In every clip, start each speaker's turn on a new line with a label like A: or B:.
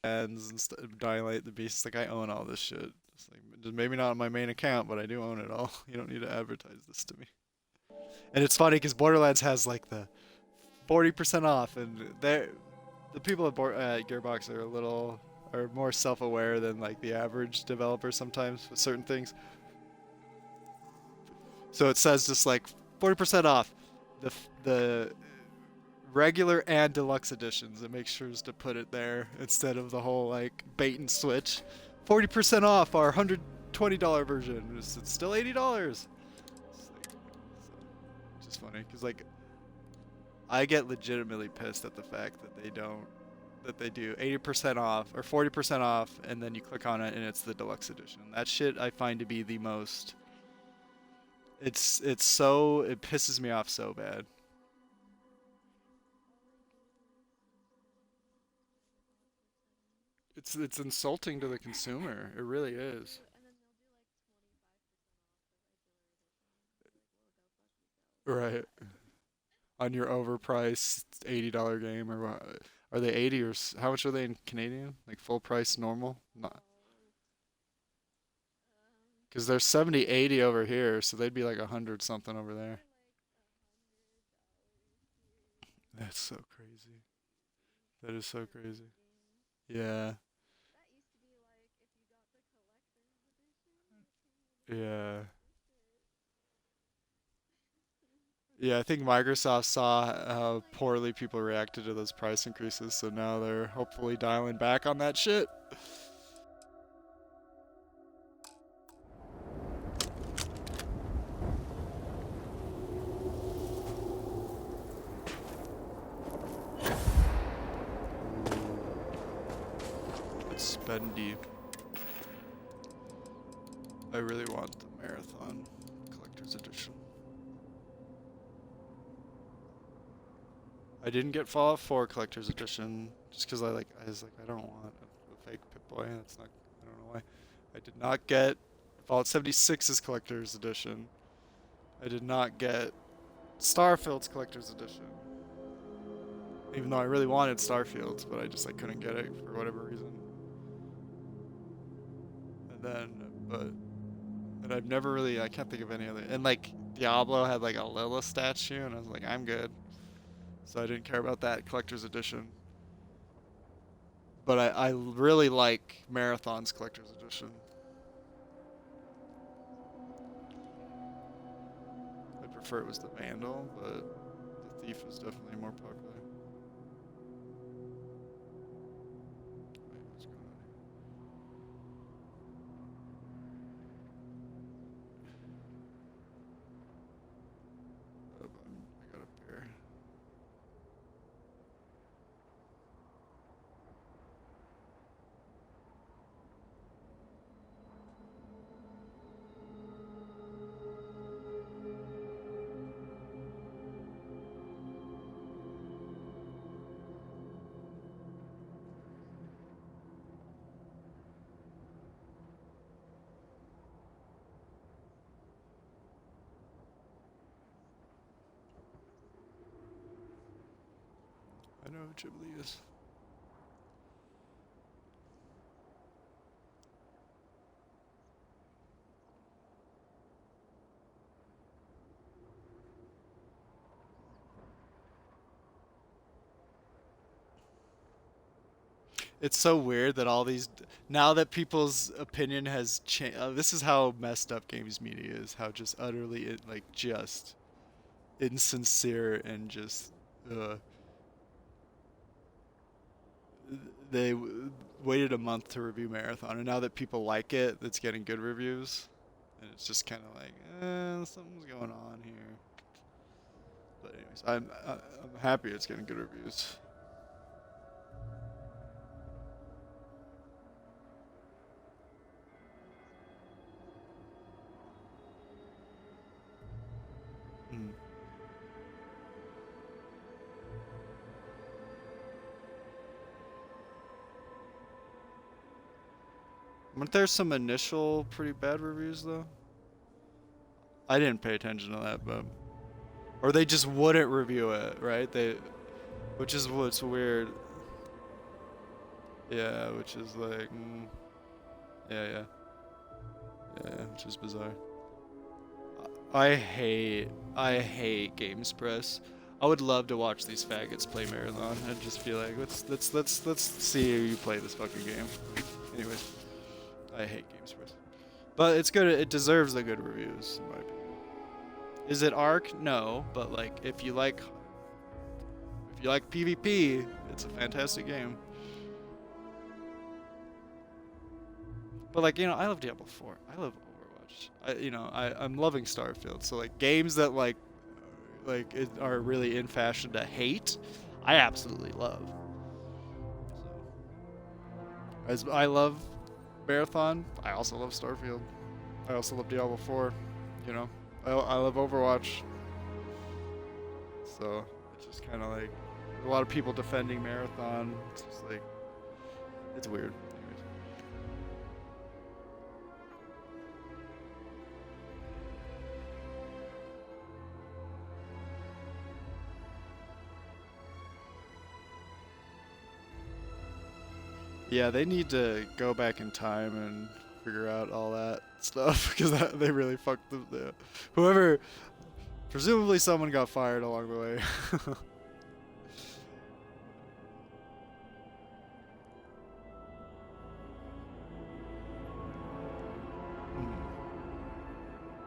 A: Borderlands and Dying Light the Beast. Like I own all this shit. It's like just maybe not on my main account, but I do own it all. You don't need to advertise this to me. And it's funny because Borderlands has like the 40% off, and the people at Gearbox are are more self-aware than like the average developer sometimes with certain things. So it says just like 40% off the regular and deluxe editions. It makes sure to put it there instead of the whole like bait and switch. 40% off our $120 version. It's still $80. It's like, so, just funny because like I get legitimately pissed at the fact that they do 80% off or 40% off and then you click on it and it's the deluxe edition. That shit I find to be the most it pisses me off so bad. It's insulting to the consumer. It really is. Right. On your overpriced $80 game or what? Are they 80 or how much are they in Canadian? Like full price normal? Not because they're 70, 80 over here, so they'd be like 100 something over there. That's so crazy. That is so crazy. Yeah. Yeah. Yeah, I think Microsoft saw how poorly people reacted to those price increases, so now they're hopefully dialing back on that shit. It's spendy. I really want the Marathon Collector's Edition. I didn't get Fallout 4 Collector's Edition just because I was like, I don't want a fake Pip-Boy. That's not, I don't know why. I did not get Fallout 76's Collector's Edition. I did not get Starfield's Collector's Edition. Even though I really wanted Starfield's, but I just like couldn't get it for whatever reason. And then, but and I've never really I can't think of any other. And like Diablo had like a Lilith statue, and I was like, I'm good. So I didn't care about that collector's edition. But I really like Marathon's collector's edition. I prefer it was the Vandal, but the Thief is definitely more popular. Wait, what's going on here? Oh, I got a bear. I know who Ghibli is. It's so weird that all these now that people's opinion has changed. This is how messed up games media is. How just utterly like just insincere and just uh, they waited a month to review Marathon, and now that people like it, it's getting good reviews, and it's just kind of like, something's going on here. But anyways, I'm happy it's getting good reviews. Mm. Weren't there some initial pretty bad reviews though? I didn't pay attention to that, but or they just wouldn't review it, right? Which is what's weird. Yeah, which is like, yeah, yeah, yeah, which is bizarre. I hate, I hate Games Press. I would love to watch these faggots play Marathon and just be like, let's see you play this fucking game. Anyways, I hate Games Press, but it's good. It deserves the good reviews, in my opinion. Is it Arc? No, but like if you like PvP, it's a fantastic game. But like I love Diablo 4. I love Overwatch. I'm loving Starfield. So like games that are really in fashion to hate, I absolutely love. So as I love Marathon, I also love Starfield. I also love Diablo 4. You know, I love Overwatch. So it's just kind of like a lot of people defending Marathon. It's just like it's weird. Anyways. Yeah, they need to go back in time and figure out all that stuff because they really fucked whoever. Presumably, someone got fired along the way.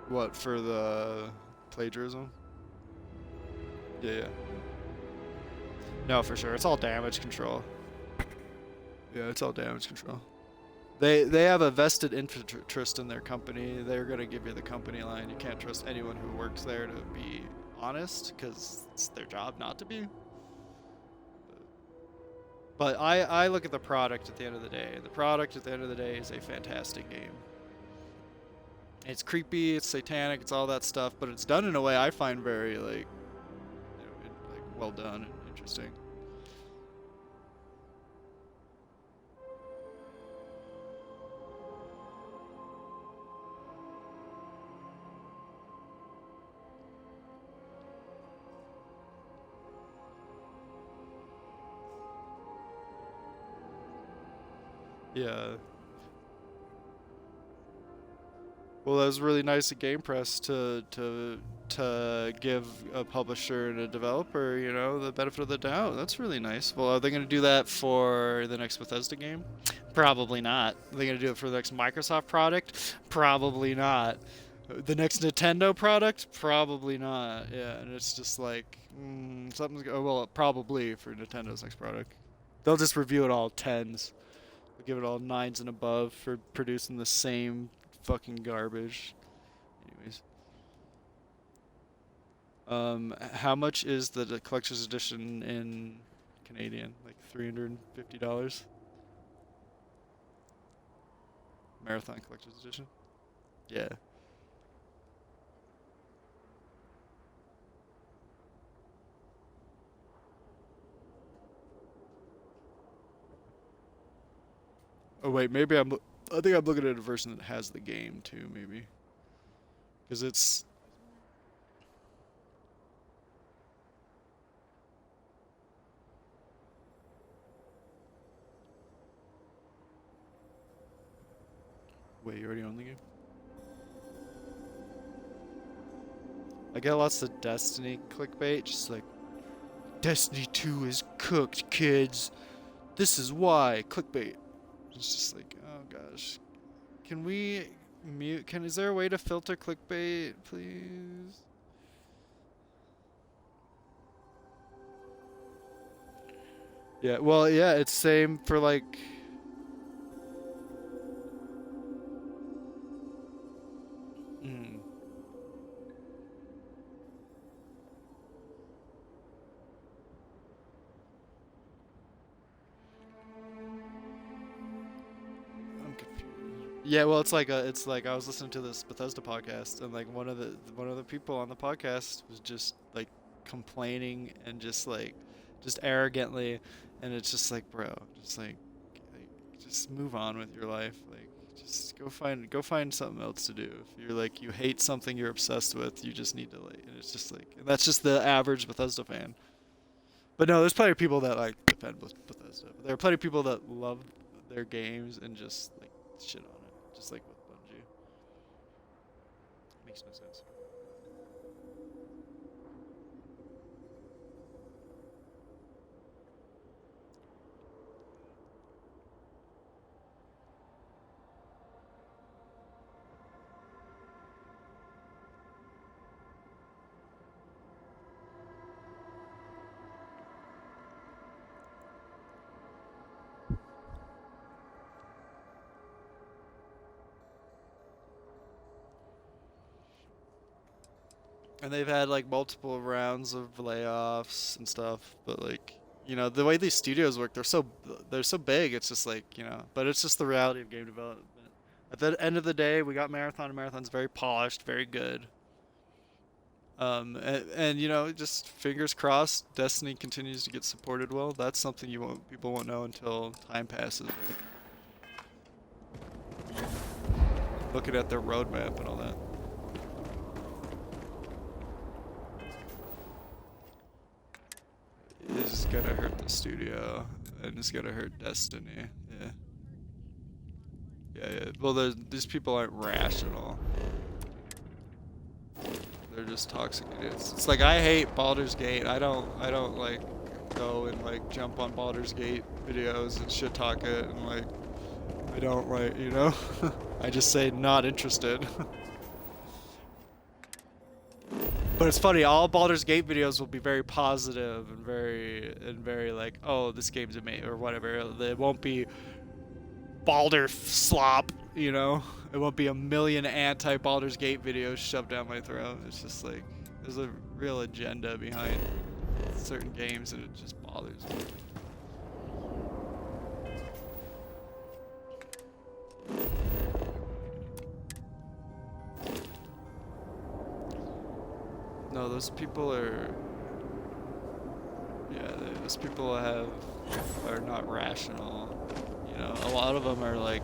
A: What for the plagiarism? Yeah, yeah. No, for sure. It's all damage control. Yeah, it's all damage control. They have a vested interest in their company. They're gonna give you the company line. You can't trust anyone who works there to be honest, because it's their job not to be. But I look at the product at the end of the day. The product at the end of the day is a fantastic game. It's creepy, it's satanic, it's all that stuff, but it's done in a way I find very like well done and interesting. Yeah. Well, that was really nice of Game Press to give a publisher and a developer, the benefit of the doubt. That's really nice. Well, are they going to do that for the next Bethesda game? Probably not. Are they going to do it for the next Microsoft product? Probably not. The next Nintendo product? Probably not. Yeah, and it's just like well, probably for Nintendo's next product. They'll just review it all tens. They'll give it all nines and above for producing the same fucking garbage. Anyways, how much is the collector's edition in Canadian? Like $350. Marathon collector's edition. Yeah. Oh wait, maybe I think I'm looking at a version that has the game too, maybe. Because it's. Wait, you already own the game? I get lots of Destiny clickbait, just like Destiny 2 is cooked, kids. This is why clickbait. It's just like, oh gosh. Can we mute? Is there a way to filter clickbait, please? Yeah, well, yeah, it's same for like. Mm, I'm confused. Yeah, well, it's like I was listening to this Bethesda podcast, and like one of the people on the podcast was just like complaining and just arrogantly, and it's just like, bro, just move on with your life, like just go find something else to do. If you're like you hate something you're obsessed with, you just need to and it's just like and that's just the average Bethesda fan. But no, there's plenty of people that like defend Bethesda. But there are plenty of people that love their games and just like shit on it, just like with Bungie. Makes no sense. And they've had like multiple rounds of layoffs and stuff, but like, you know, the way these studios work, they're so big. It's just like, you know, but it's just the reality of game development. At the end of the day, we got Marathon, and Marathon's very polished, very good. And you know, just fingers crossed, Destiny continues to get supported well. That's something people won't know until time passes. Looking at their roadmap and all that. Is gonna hurt the studio, and it's gonna hurt Destiny. Yeah. Yeah. Well, these people aren't rational. They're just toxic idiots. It's like I hate Baldur's Gate. I don't like go and like jump on Baldur's Gate videos and shit talk it and like I don't like, you know. I just say not interested. But it's funny, all Baldur's Gate videos will be very positive and very like, oh, this game's amazing or whatever. It won't be Baldur slop, you know? It won't be a million anti-Baldur's Gate videos shoved down my throat. It's just like, there's a real agenda behind certain games and it just bothers me. No, those people are... Yeah, those people are not rational. You know, a lot of them are like,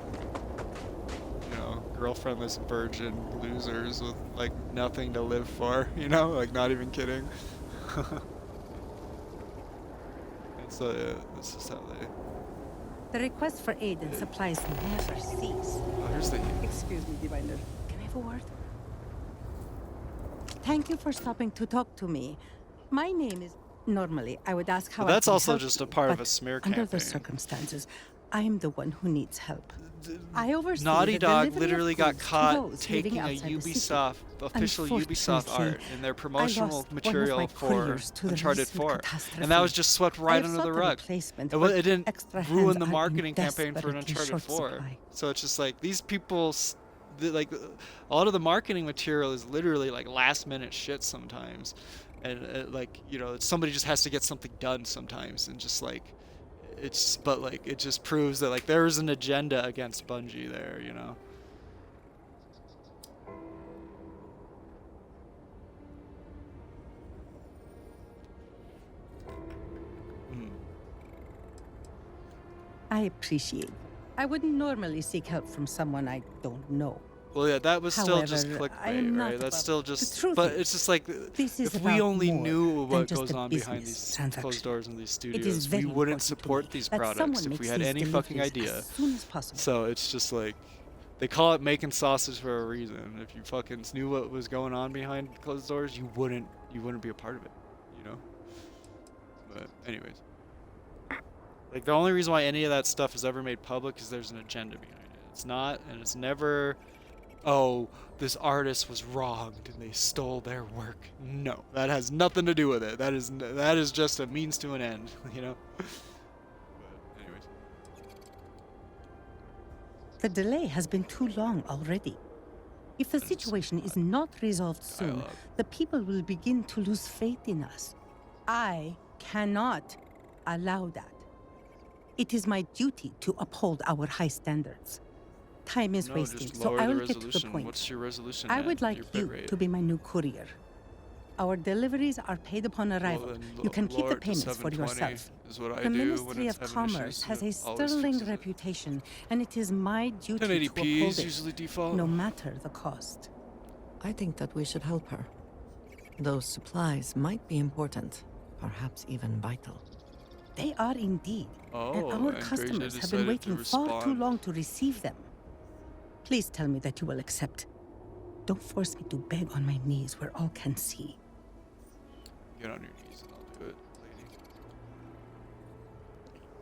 A: you know, girlfriendless virgin losers with like nothing to live for, you know, like not even kidding. And so yeah, this is how they...
B: The request for aid and supplies never cease.
A: Oh, here's the...
B: Excuse me, Diviner. Can I have a word? Thank you for stopping to talk to me. My name is... Normally, I would ask how
A: But that's
B: I can
A: also
B: help
A: just
B: you,
A: a part of
B: but
A: a smear
B: under
A: campaign.
B: the circumstances, I am the one who needs help. I oversee
A: Naughty
B: the
A: Dog
B: delivery
A: literally
B: of
A: got
B: goods to
A: caught
B: those living
A: taking a
B: outside the city.
A: Ubisoft, official Ubisoft
B: Unfortunately,
A: art in their
B: I
A: promotional
B: lost one of
A: material
B: my
A: for
B: couriers to the
A: Uncharted
B: recent
A: 4.
B: catastrophe.
A: And that was just swept
B: I
A: right
B: have
A: under
B: sought
A: the
B: a
A: rug.
B: replacement,
A: It
B: but
A: didn't
B: extra
A: ruin
B: hands
A: the
B: are in
A: marketing campaign for an
B: desperately
A: Uncharted
B: short
A: 4.
B: supply.
A: So it's just like, these people, like, a lot of the marketing material is literally like last minute shit sometimes. And like, you know, somebody just has to get something done sometimes and just like, but like, it just proves that like there is an agenda against Bungie there, you know?
B: I appreciate. I wouldn't normally seek help from someone I don't know.
A: Well, yeah, that was still just
B: However, I am
A: clickbait,
B: not
A: right? That's
B: above-
A: still
B: The
A: just,
B: truth
A: but
B: is,
A: it's just like,
B: this is
A: if we
B: about
A: only
B: more
A: knew
B: than
A: what
B: just
A: goes
B: a
A: on behind
B: business
A: these
B: transaction.
A: closed doors in these
B: It is
A: studios, we
B: very
A: wouldn't
B: important to
A: support
B: me
A: these
B: that
A: products
B: someone
A: if we
B: makes
A: had
B: these
A: any fucking
B: deliveries
A: idea.
B: as soon as possible.
A: So it's just like, they call it making sausage for a reason. If you fucking knew what was going on behind closed doors, you wouldn't be a part of it, you know? But anyways. Like, the only reason why any of that stuff is ever made public is there's an agenda behind it. It's not, and it's never, oh, this artist was wronged and they stole their work. No, that has nothing to do with it. That is just a means to an end, you know? But anyways.
B: The delay has been too long already. If the situation is not resolved soon,
A: Dialogue.
B: the people will begin to lose faith in us. I cannot allow that. It is my duty to uphold our high standards. Time is
A: No,
B: wasting,
A: just
B: so
A: lower
B: I
A: the
B: will get to the
A: resolution.
B: point.
A: What's your resolution
B: I
A: at?
B: would like
A: Your
B: you
A: bitrate?
B: to be my new courier. Our deliveries are paid upon arrival.
A: Well, then
B: You can keep
A: lower
B: the
A: it to
B: payments for
A: 720
B: yourself.
A: is what I
B: The
A: do when
B: Ministry
A: it's
B: of
A: having
B: Commerce
A: issues,
B: has
A: and
B: a
A: it always
B: sterling
A: fixes it.
B: reputation, and it is my duty to
A: 1080p
B: uphold
A: is
B: it,
A: usually default.
B: no matter the cost.
C: I think that we should help her. Those supplies might be important. perhaps even vital.
B: They are indeed. And
A: Oh,
B: our
A: and
B: customers
A: Gracia
B: have been
A: decided to
B: waiting far too
A: respond.
B: long to receive them. Please tell me that you will accept. Don't force me to beg on my knees where all can see.
A: Get on your knees and I'll do it,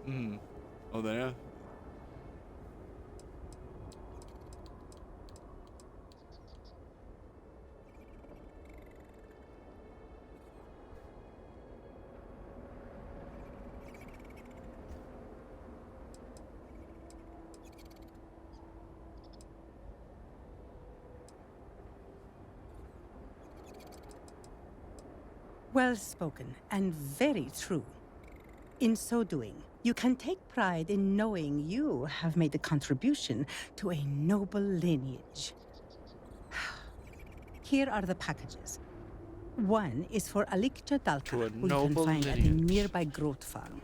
A: lady. Hmm. Oh, then yeah.
B: Well spoken, and very true. In so doing, you can take pride in knowing you have made a contribution to a noble lineage. Here are the packages. One is for Alikcha
A: To
B: Dalka,
A: a
B: who you can
A: noble
B: find at the
A: lineage.
B: nearby Growth Farm.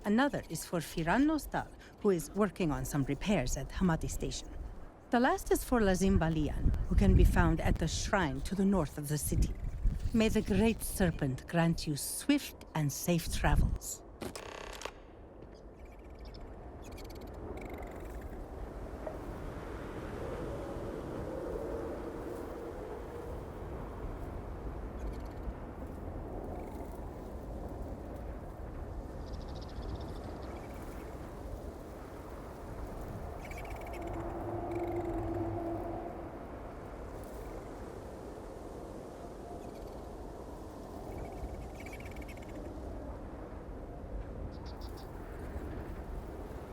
B: Another is for Firan Nostal, who is working on some repairs at Hamati Station. The last is for Lazim Balian, who can be found at the shrine to the north of the city. May the Great Serpent grant you swift and safe travels.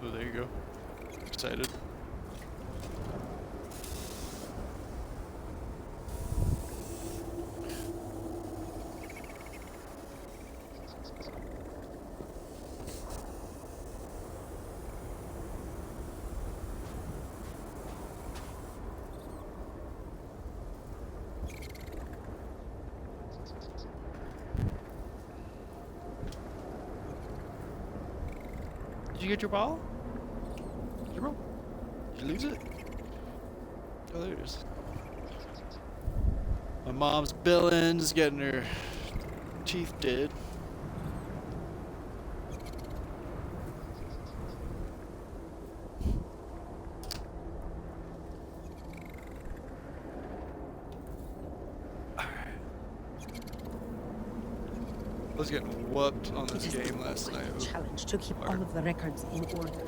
A: Oh, there you go. Excited. Did you get your ball? Did you roll? Did you lose it? Oh, there it is. My mom's Billings getting her teeth did. I was getting whooped on this
B: It is
A: game last night.
B: a
A: Ooh.
B: challenge to keep all of the records in order.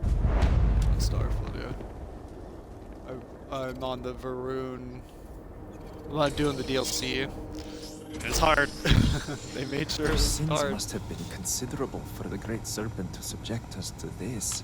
A: On Starfield, yeah. I'm on the Varun. I'm not doing the DLC. It's hard. They made sure it
D: Our
A: was
D: sins
A: hard.
D: must have been considerable for the Great Serpent to subject us to this.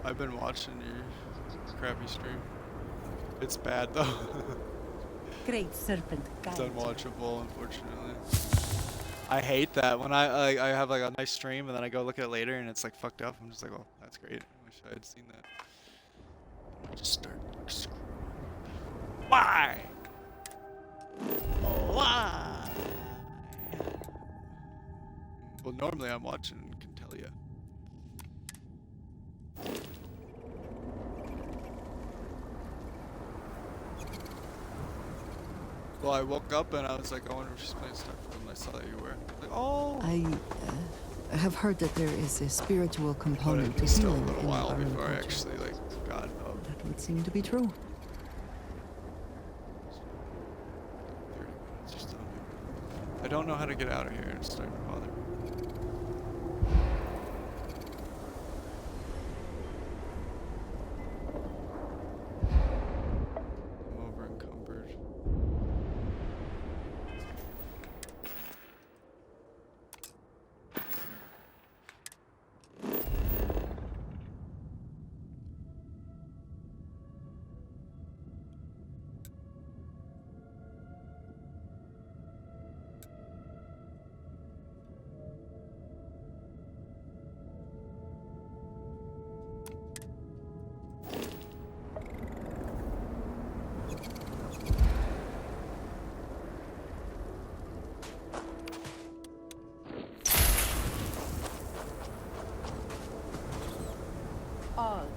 A: I've been watching your crappy stream. It's bad though.
B: Great Serpent
A: It's
B: guide.
A: unwatchable, unfortunately. I hate that when I have like a nice stream and then I go look at it later and it's like fucked up. I'm just like, oh, that's great. I wish I had seen that. I just start screwing. Why? Why? Well, normally I'm watching Cantelia. Well, I woke up and I was like, I wonder if she's playing Starfield, and I saw that you were. Like, oh.
C: I have heard that there is a spiritual
A: But
C: component
A: it
C: to
A: was still a
C: healing
A: little
C: in
A: while
C: Baron
A: before I
C: culture.
A: actually like got up.
C: That would seem to be true.
A: 30 minutes or so. I don't know how to get out of here. It's starting to bother me. I'm over encumbered.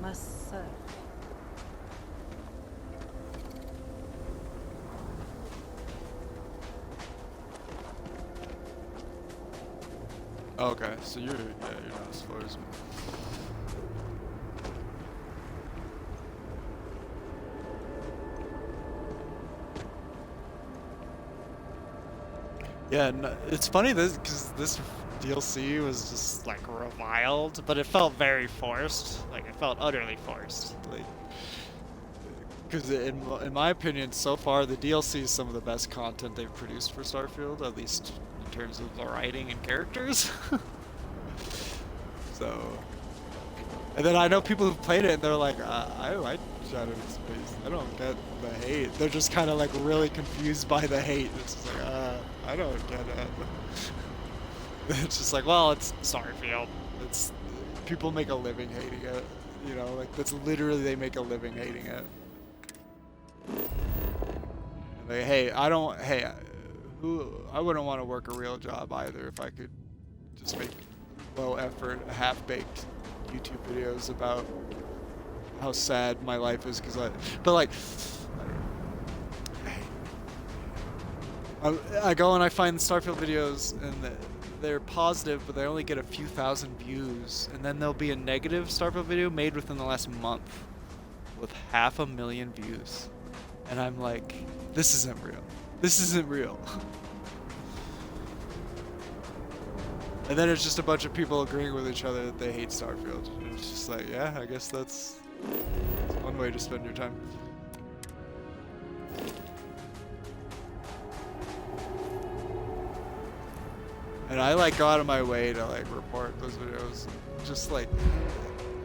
B: must serve.
A: Okay, so you're not as far as me. Yeah, no, it's funny this because this DLC was just like reviled, but it felt very forced. Like it felt utterly forced. Like because in my opinion, so far the DLC is some of the best content they've produced for Starfield, at least in terms of the writing and characters. So, and then I know people who've played it and they're like, I like Shadow in Space. I don't get the hate. They're just kind of like really confused by the hate. It's just like, I don't get it. It's just like, well, it's Starfield. It's people make a living hating it. You know, like that's literally they make a living hating it. And they, hey, I don't, hey, I wouldn't want to work a real job either if I could just make low effort, half-baked YouTube videos about how sad my life is but like, I go and I find Starfield videos and they're positive, but they only get a few thousand views, and then there'll be a negative Starfield video made within the last month with 500,000 views, and I'm like, this isn't real. This isn't real. And then it's just a bunch of people agreeing with each other that they hate Starfield. And it's just like, yeah, I guess that's one way to spend your time. And I like go out of my way to like report those videos. Just like,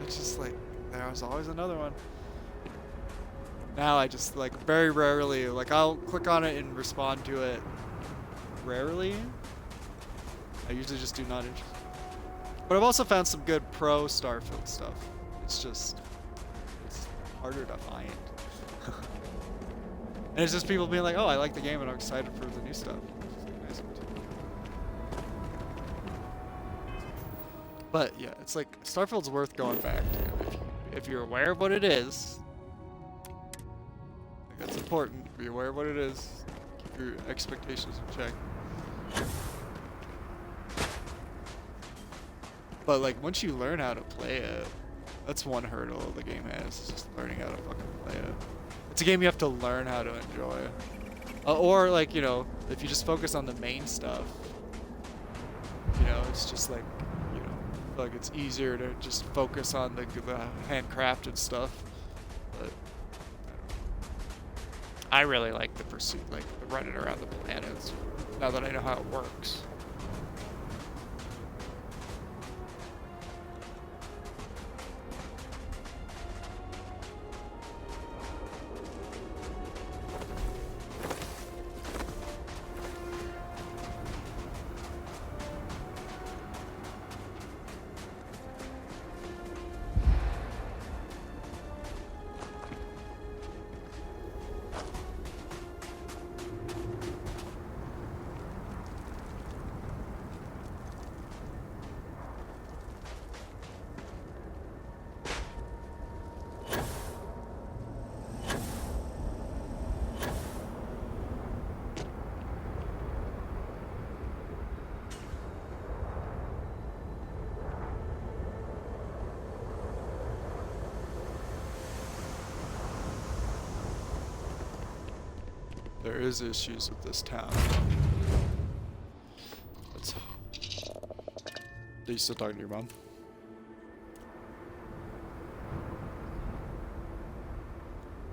A: it's just like, there's always another one. Now I just like very rarely, like I'll click on it and respond to it rarely. I usually just do not interested. But I've also found some good pro Starfield stuff. It's just, it's harder to find. And it's just people being like, oh, I like the game and I'm excited for the new stuff. Nice. But yeah, it's like, Starfield's worth going back to. If you're aware of what it is, I think that's important. Be aware of what it is. Keep your expectations in check. But like once you learn how to play it, that's one hurdle the game has, is just learning how to fucking play it. It's a game you have to learn how to enjoy. Or like, you know, if you just focus on the main stuff, you know, it's just like, you know, I feel like it's easier to just focus on the handcrafted stuff. But I really like the pursuit, like the running around the planets, now that I know how it works. There is issues with this town. Are you still talking to your mom?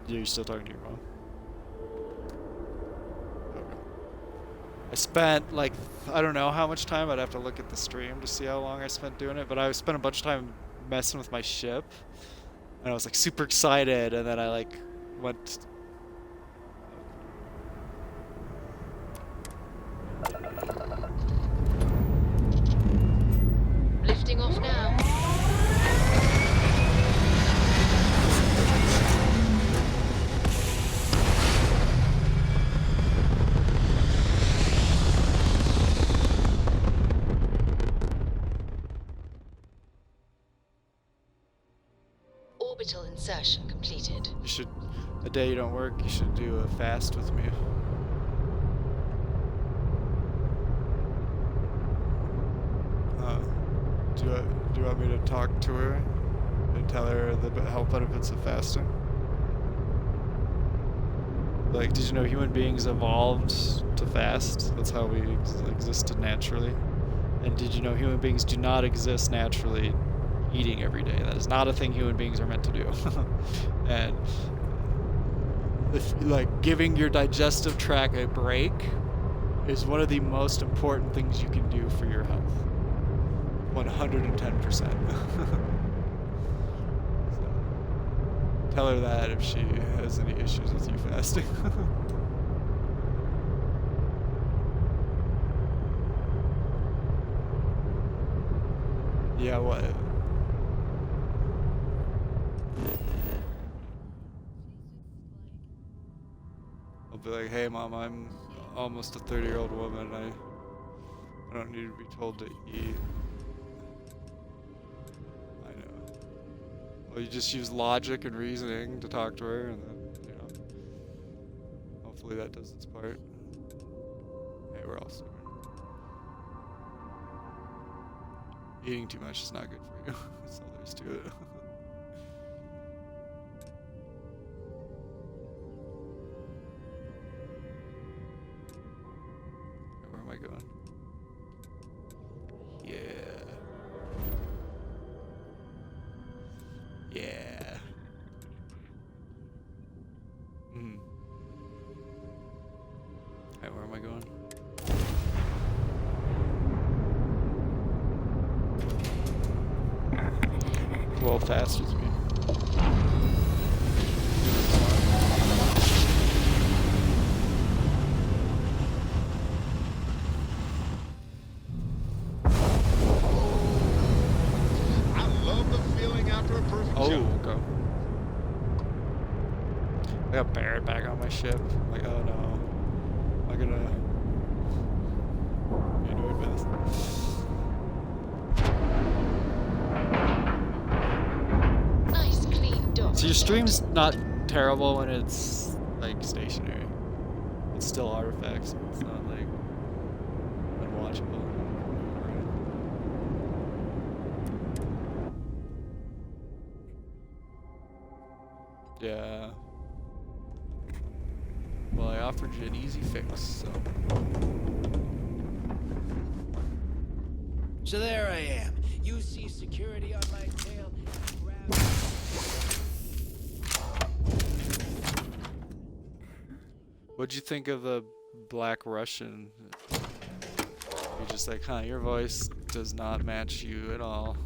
A: Yeah, you still talking to your mom? Okay. I spent like, I don't know how much time. I'd have to look at the stream to see how long I spent doing it, but I spent a bunch of time messing with my ship. And I was like super excited, and then I like went...
E: Lifting off now. orbital insertion completed.
A: You should, a day you don't work, you should do a fast with me. Do you want me to talk to her and tell her the health benefits of fasting? Like, did you know human beings evolved to fast? That's how we existed naturally. And did you know human beings do not exist naturally eating every day? That is not a thing human beings are meant to do. And like giving your digestive tract a break is one of the most important things you can do for your health. 110%. So, tell her that if she has any issues with you fasting. Yeah, what? I'll be like, hey mom, I'm almost a 30-year-old woman. I don't need to be told to eat. I know. Well, you just use logic and reasoning to talk to her, and then, you know, hopefully that does its part. Hey, we're all stubborn. Eating too much is not good for you. That's all there is to it. Where am I going? Yeah. Yeah. Alright, where am I going? Well, fast with me.
F: I love the feeling after a perfect
A: Oh,
F: jump.
A: okay. I got Barrett back on my ship. I'm like, oh no. Am I gonna be annoyed by this?
E: Nice clean dock.
A: So your stream's not terrible when it's like stationary. It's still artifacts, but it's not like unwatchable. Yeah. Well, I offered you an easy fix, so.
G: So there I am. You see security on my tail.
A: What'd you think of the Black Russian? You're just like, huh, your voice does not match you at all.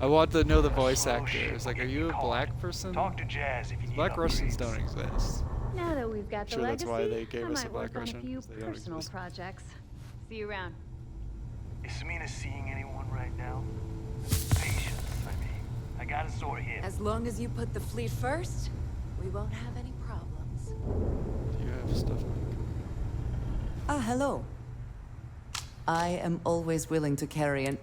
A: I want to know the voice actors. Like, are you a black person?
H: Talk to Jazz if you need
A: Black Russians
H: upgrades.
A: don't exist.
I: Now that we've got the
A: Sure, that's
I: legacy,
A: why they gave
I: I
A: us a
I: might
A: Black
I: work on
A: Russian,
I: a few
A: 'cause they don't
I: personal
A: exist.
I: projects. See you around.
H: Is Samina seeing anyone right now? Patience, I mean. I got a sore hip.
J: As long as you put the fleet first, we won't have any problems.
A: Do you have stuff on you?
C: Ah, hello. I am always willing to carry an...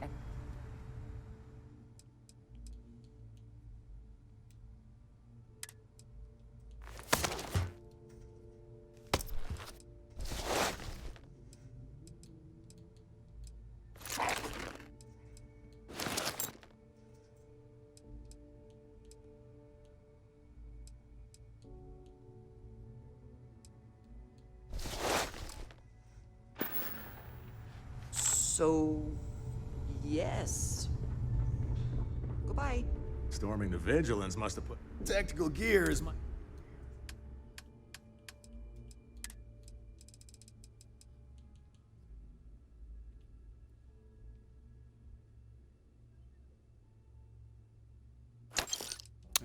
C: So... yes. Goodbye.
F: Storming the Vigilance must have put tactical gear is my...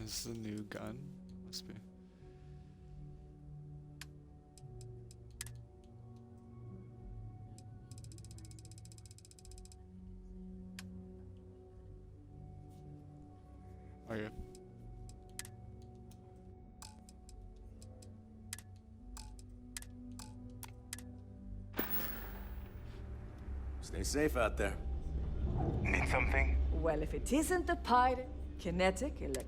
A: Is this a new gun? Must be. Okay.
F: Stay safe out there.
H: Need something?
J: Well, if it isn't the pirate...
C: Kinetic, elect.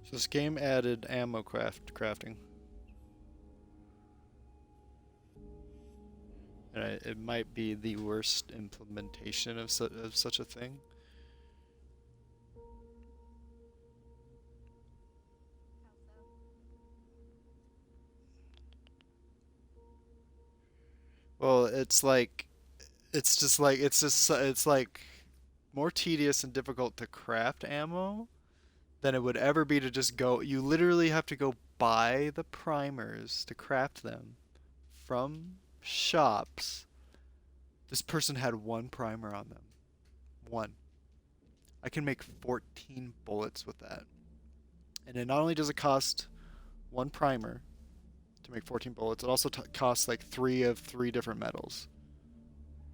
A: So this game added ammo crafting. And it might be the worst implementation of such a thing. Well, it's like, it's like more tedious and difficult to craft ammo than it would ever be to just go. You literally have to go buy the primers to craft them from shops. This person had one primer on them. One. I can make 14 bullets with that. And it not only does it cost one primer to make 14 bullets, it also costs like 3 different metals.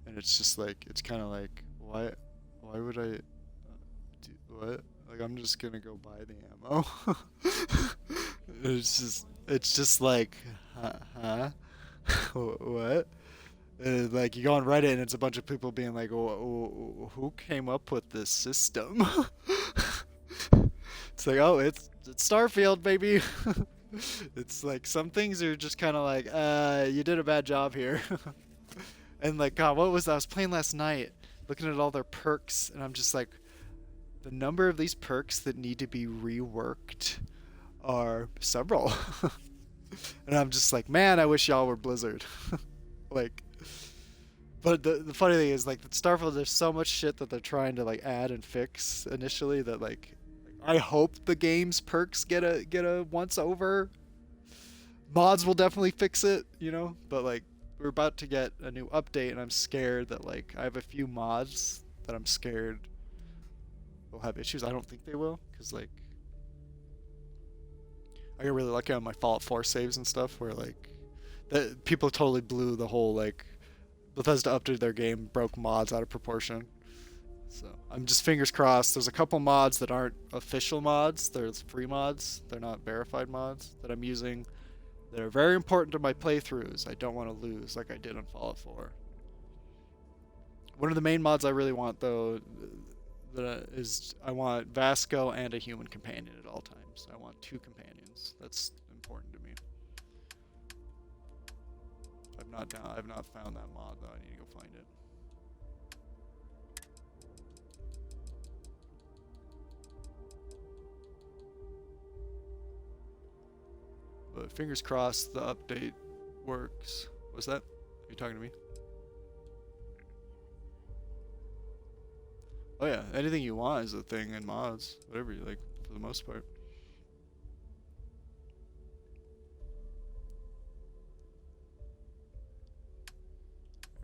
A: And it's just like, it's kind of like, why would I do what? Like, I'm just gonna go buy the ammo. It's just like, huh? What? Like, you go on Reddit and it's a bunch of people being like, who came up with this system? It's like, oh, it's Starfield, baby. It's like, some things are just kind of like, you did a bad job here. And like, God, what was that? I was playing last night, looking at all their perks, and I'm just like, the number of these perks that need to be reworked are several. And I'm just like, man, I wish y'all were Blizzard. Like, but the funny thing is, like, Starfield, there's so much shit that they're trying to like add and fix initially that like, I hope the game's perks get a once over. Mods will definitely fix it, you know, but like, we're about to get a new update and I'm scared that like, I have a few mods that I'm scared will have issues. I don't think they will, because like, I got really lucky on my Fallout 4 saves and stuff where like, that people totally blew the whole like, Bethesda updated their game, broke mods out of proportion. So I'm just fingers crossed. There's a couple mods that aren't official mods. There's free mods. They're not verified mods that I'm using that are very important to my playthroughs. I don't want to lose like I did on Fallout 4. One of the main mods I really want though is I want Vasco and a human companion at all times. I want 2 companions. That's important to me. I've not found that mod though. I need to go find it. But fingers crossed the update works. What's that? Are you talking to me? Oh yeah, anything you want is a thing in mods. Whatever you like, for the most part.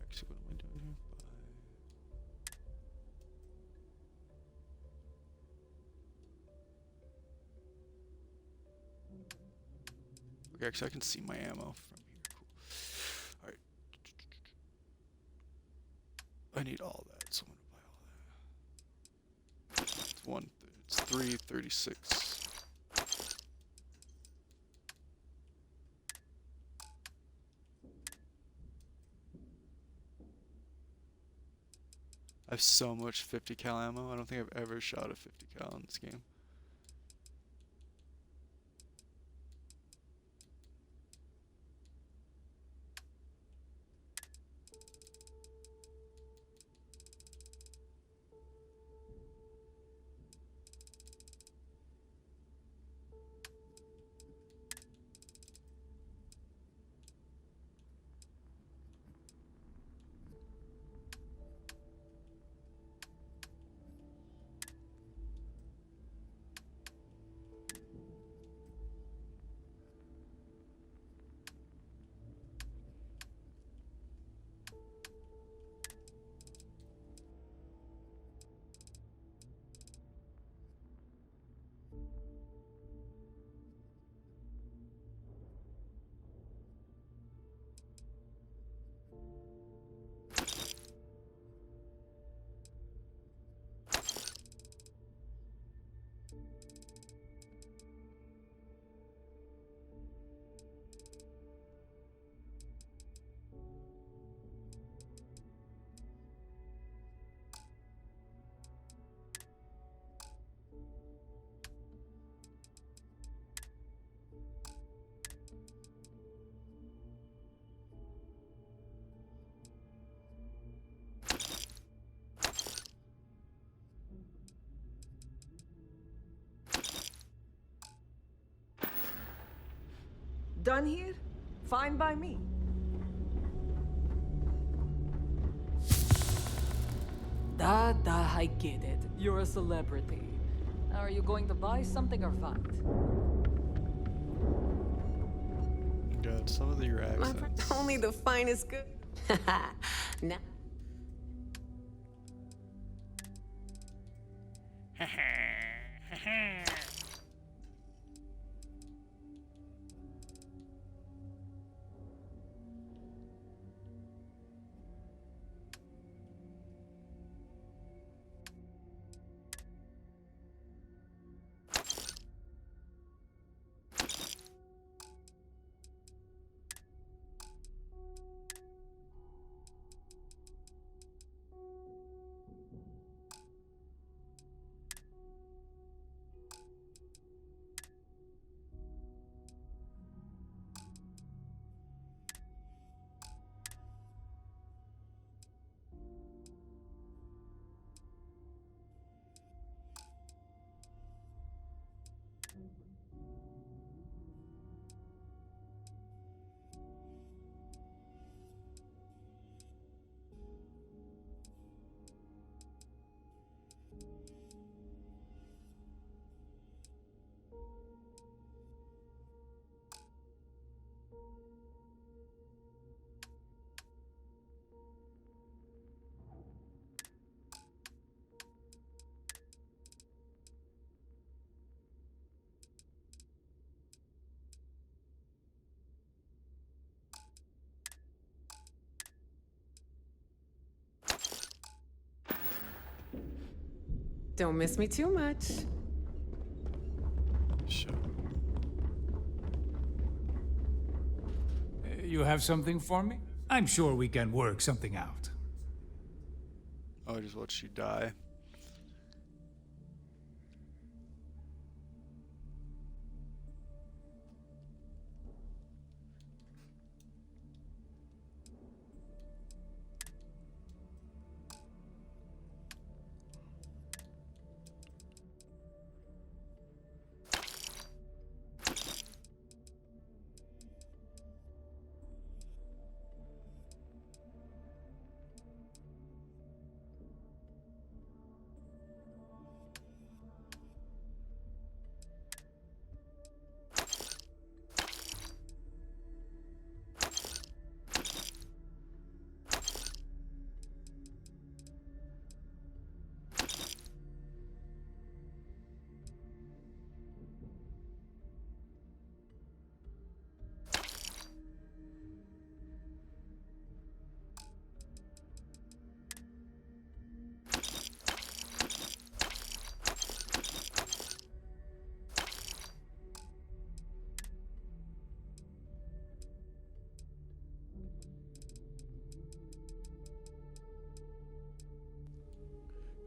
A: Actually, what am I doing here? Okay, actually I can see my ammo from here. Cool. Alright. I need all that, so I'm gonna buy all that. It's 336. I have so much 50 cal ammo. I don't think I've ever shot a 50 cal in this game.
K: Done here? Fine by me. Da, I get it. You're a celebrity. Now, are you going to buy something or fight?
A: God, some of your accents.
J: Only the finest good. Nah. Don't miss me too much.
A: Sure.
L: You have something for me? I'm sure we can work something out.
A: Oh, I just watched you die.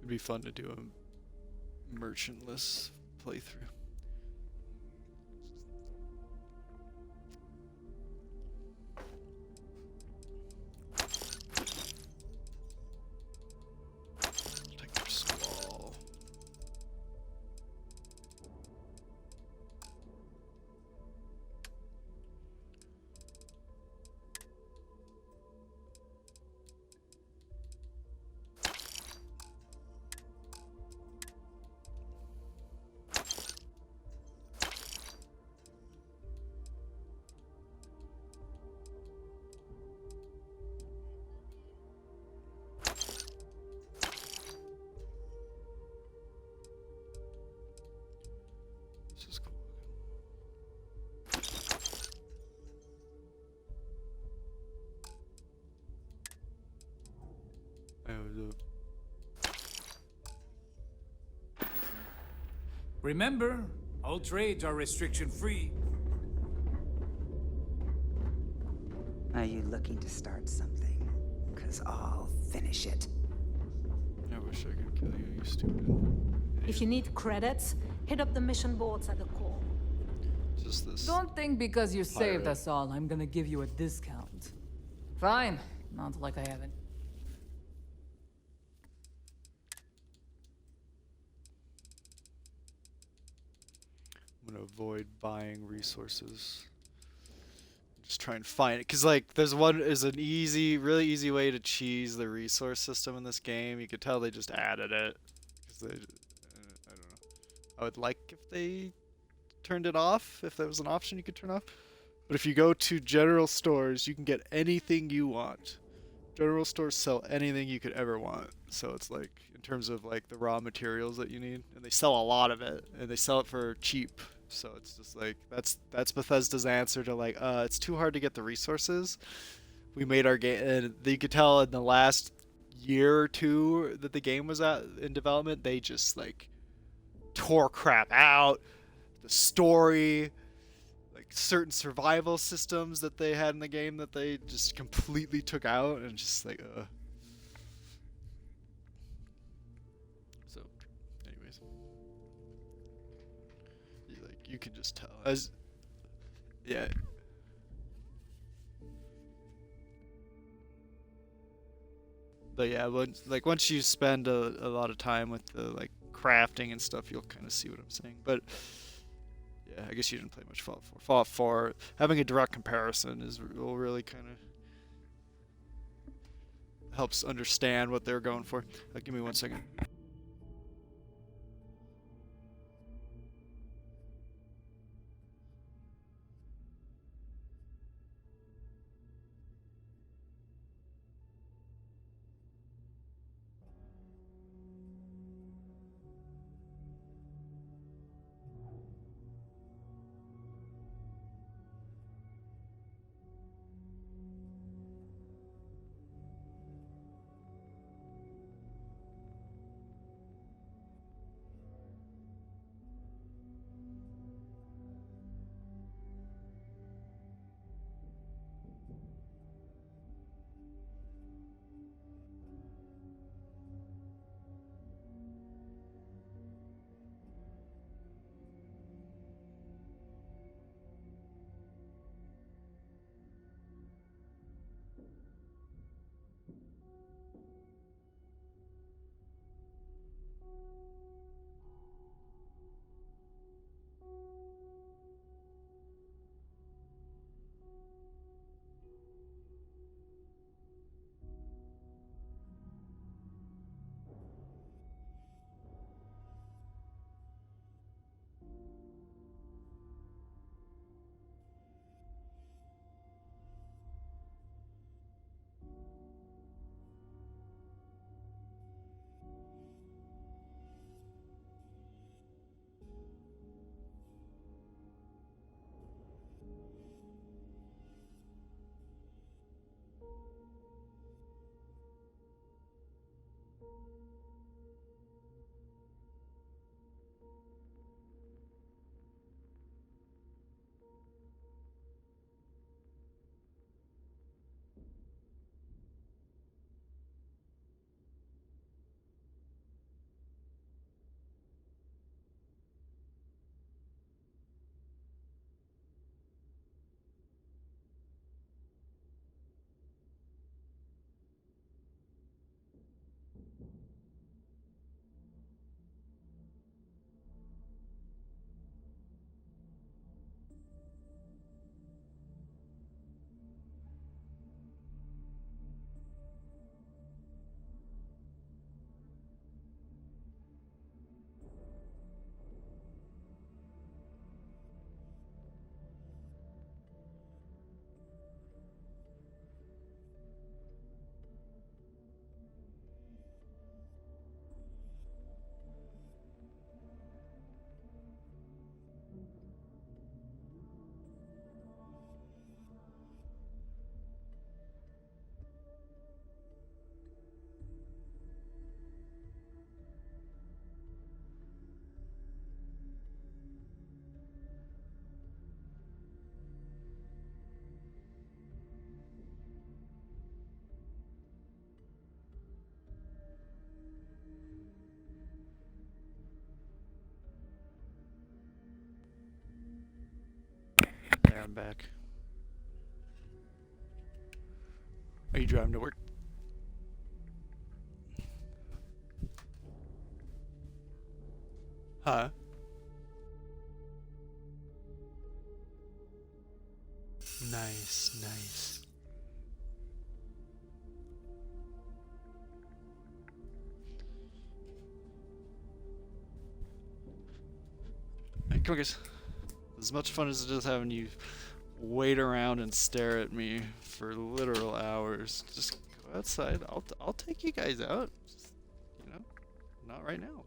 A: It'd be fun to do a merchantless playthrough. Take your squall. This is cool.
L: Remember, all trades are restriction-free.
M: Are you looking to start something? 'Cause I'll finish it.
A: I wish I could kill you, you stupid.
N: If you need credits, hit up the mission boards at the core.
A: Just this.
K: Don't think because you saved
A: pirate.
K: us all, I'm gonna give you a discount. Fine. Not like I haven't.
A: I'm gonna avoid buying resources. try and find it. Cause like there's an really easy way to cheese the resource system in this game. You could tell they just added it. Cause they, I don't know. I would like if they turned it off. If there was an option you could turn off. But if you go to general stores, you can get anything you want. General stores sell anything you could ever want. So it's like in terms of like the raw materials that you need, and they sell a lot of it, and they sell it for cheap. So it's just like that's Bethesda's answer to like it's too hard to get the resources. We made our game, and you could tell in the last year or two that the game was in development, they just like tore crap out. The story, like certain survival systems that they had in the game that they just completely took out, and just like so anyways, you can just tell as yeah. But yeah, once you spend a lot of time with the like crafting and stuff, you'll kind of see what I'm saying. But yeah, I guess you didn't play much Fallout 4. Fallout 4, having a direct comparison will really kind of helps understand what they're going for. Give me 1 second. There, I'm back. Are you driving to work? Huh? Nice, nice. Hey, come on, guys. As much fun as it is having you wait around and stare at me for literal hours, just go outside. I'll take you guys out. Just, you know, not right now.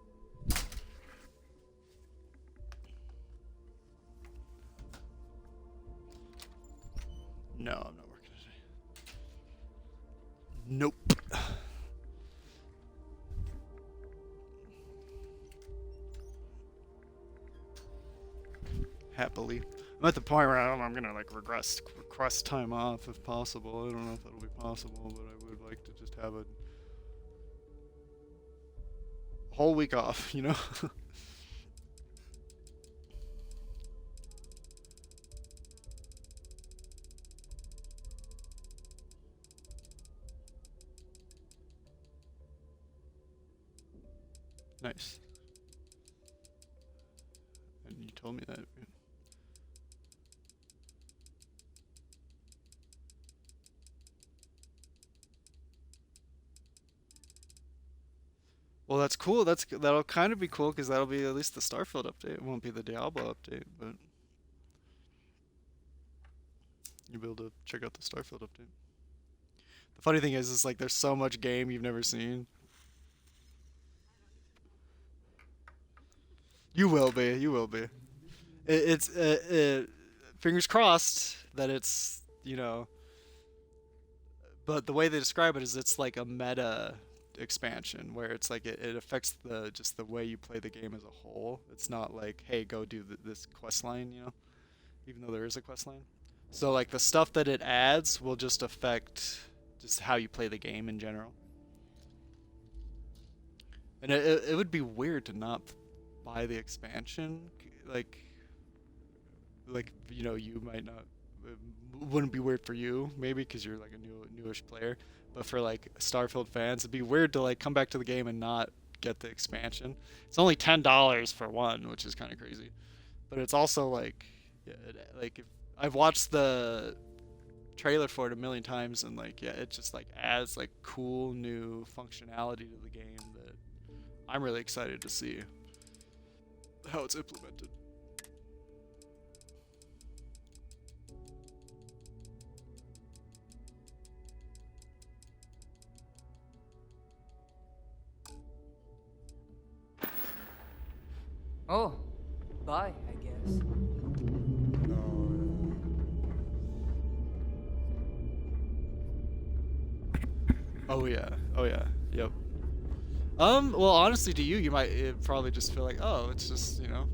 A: No, I'm not working today. Nope. Happily. I'm at the point where I'm gonna like request time off if possible. I don't know if that'll be possible, but I would like to just have a whole week off, you know? Nice. And you told me that. Right? Well, that's cool. That'll kind of be cool because that'll be at least the Starfield update. It won't be the Diablo update, but you'll be able to check out the Starfield update. The funny thing is like there's so much game you've never seen. You will be. You will be. It's fingers crossed that it's, you know. But the way they describe it is it's like a meta expansion where it's like it affects just the way you play the game as a whole. It's not like, hey, go do this quest line, you know, even though there is a quest line. So like the stuff that it adds will just affect just how you play the game in general. And it would be weird to not buy the expansion, like you know, you might not, it wouldn't be weird for you maybe because you're like a newish player, but for like Starfield fans it'd be weird to like come back to the game and not get the expansion. It's only $10 for one, which is kind of crazy, but it's also like, yeah, like if I've watched the trailer for it a million times and like, yeah, it just like adds like cool new functionality to the game that I'm really excited to see how it's implemented.
K: Oh, bye, I guess.
A: Oh yeah. Oh yeah. Yep. Well, honestly, to you, you might probably just feel like, oh, it's just, you know,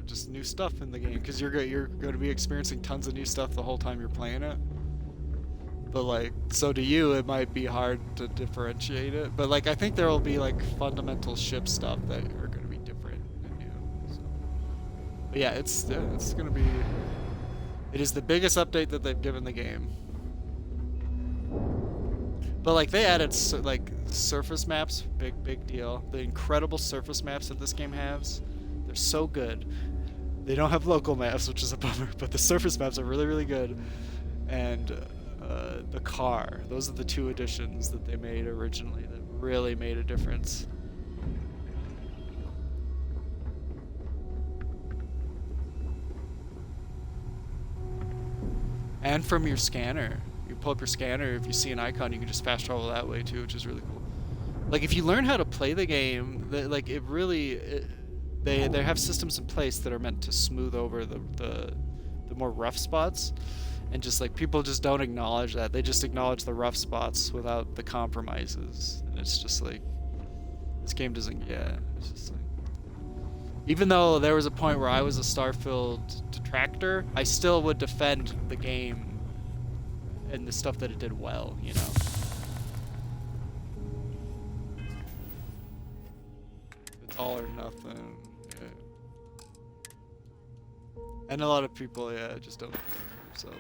A: just new stuff in the game because you're going to be experiencing tons of new stuff the whole time you're playing it. But like, so to you, it might be hard to differentiate it. But like, I think there will be like fundamental ship stuff that are going to be different and new. So. But yeah, it's going to be. It is the biggest update that they've given the game. But like they added like surface maps, big deal. The incredible surface maps that this game has, they're so good. They don't have local maps, which is a bummer, but the surface maps are really good. And the car, those are the two additions that they made originally that really made a difference. And from your scanner. You pull up your scanner, if you see an icon, you can just fast travel that way too, which is really cool. Like if you learn how to play the game, they have systems in place that are meant to smooth over the more rough spots, and just like people just don't acknowledge that. They just acknowledge the rough spots without the compromises, and it's just like this game doesn't. Yeah, it's just like, even though there was a point where I was a Starfield detractor, I still would defend the game and the stuff that it did well, you know. It's all or nothing. Yeah. And a lot of people, yeah, just don't know themselves.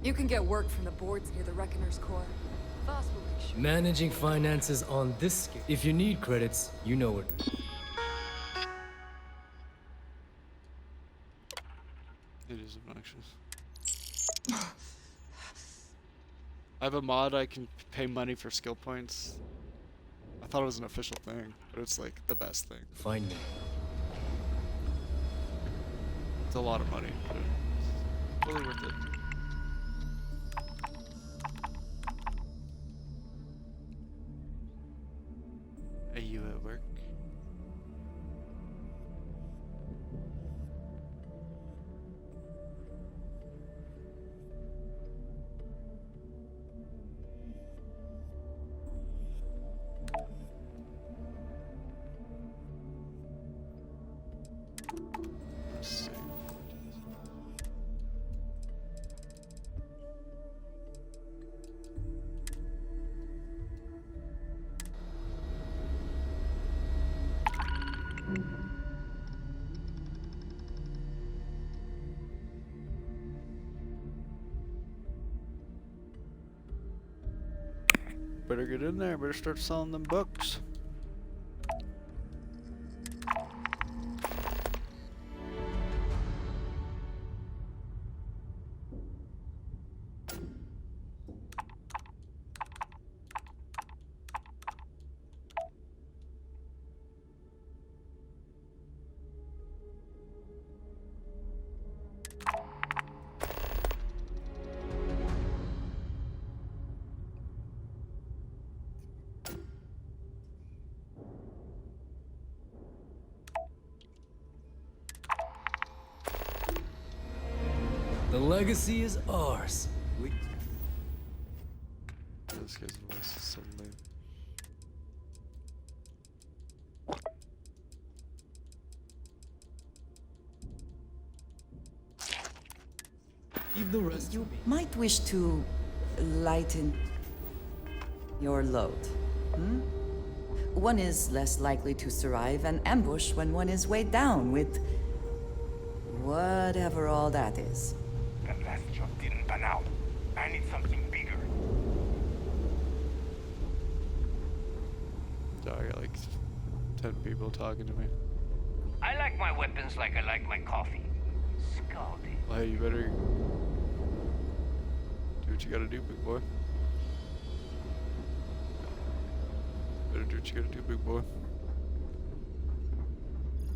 C: You can get work from the boards near the Reckoner's Core.
O: Managing finances on this scale. If you need credits, you know it.
A: It is obnoxious. I have a mod I can pay money for skill points. I thought it was an official thing, but it's like the best thing.
O: Find me.
A: It's a lot of money, but it's totally worth it. Are you at work? Let's see. Better get in there, better start selling them books.
O: The legacy is ours.
A: This guy's voice is so lame.
O: Leave the rest.
C: You might wish to lighten your load. One is less likely to survive an ambush when one is weighed down with whatever all that is.
H: That last job didn't pan out. I need something bigger.
A: So I got like 10 people talking to me.
H: I like my weapons like I like my coffee. Scalding.
A: Well, hey, you better do what you gotta do, big boy. Better do what you gotta do, big boy.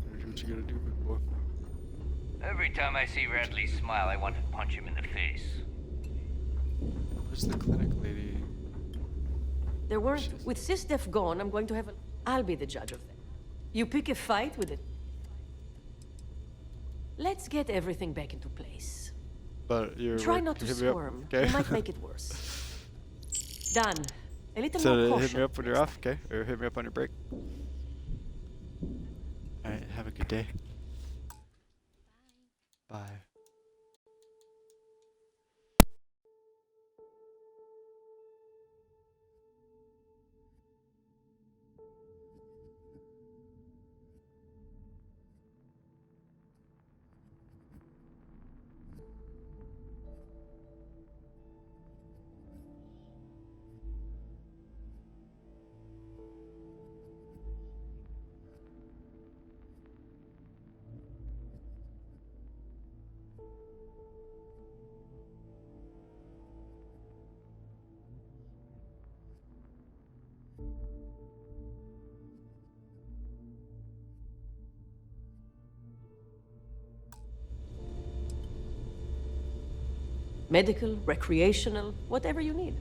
A: Better do what you gotta do, big boy.
H: Every time I see Radley smile, I want to punch him in the face.
A: Where's the clinic lady?
N: There weren't. With SysDef gone, I'm going to have a... I'll be the judge of that. You pick a fight with it. Let's get everything back into place.
A: But you're
N: Try
A: like,
N: not to
A: hit me up,
N: squirm.
A: okay?
N: You might make it worse. Done. A little
A: So
N: more caution.
A: hit me up when you're off, okay? Or hit me up on your break. Alright, have a good day. Bye.
N: Medical, recreational, whatever you need.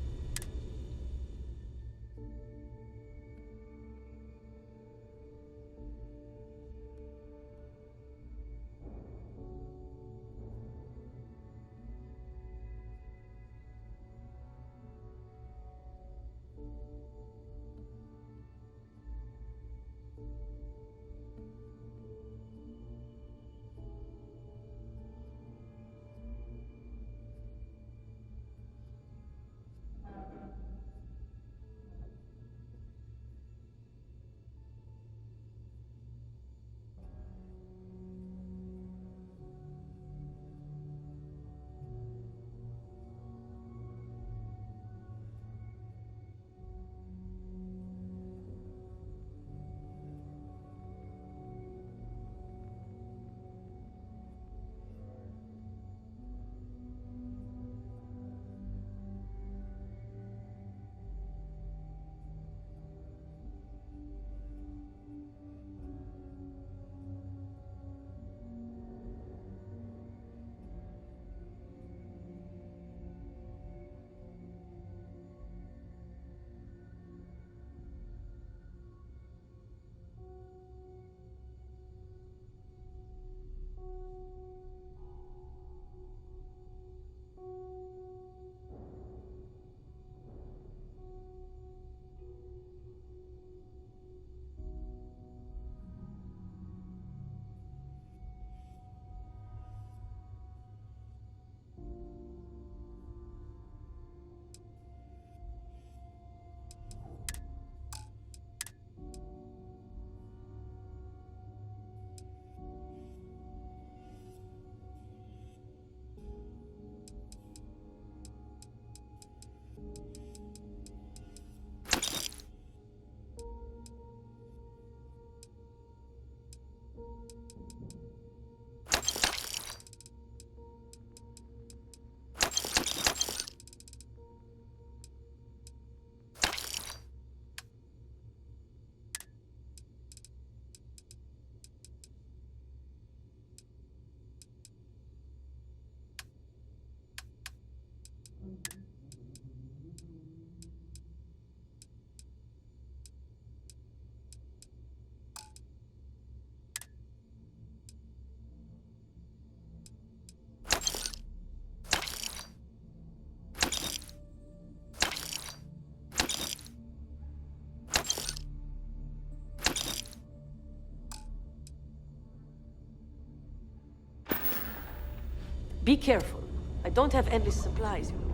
N: Be careful. I don't have endless supplies, you know.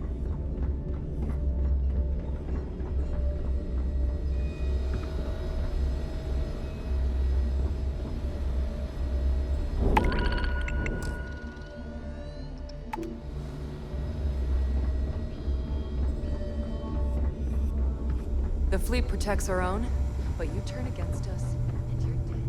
J: The fleet protects our own, but you turn against us, and you're dead.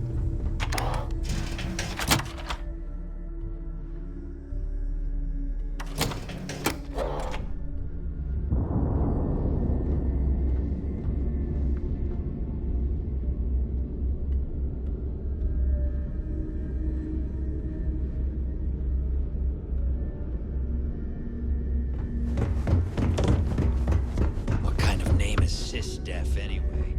G: What kind of name is Sysdef, anyway?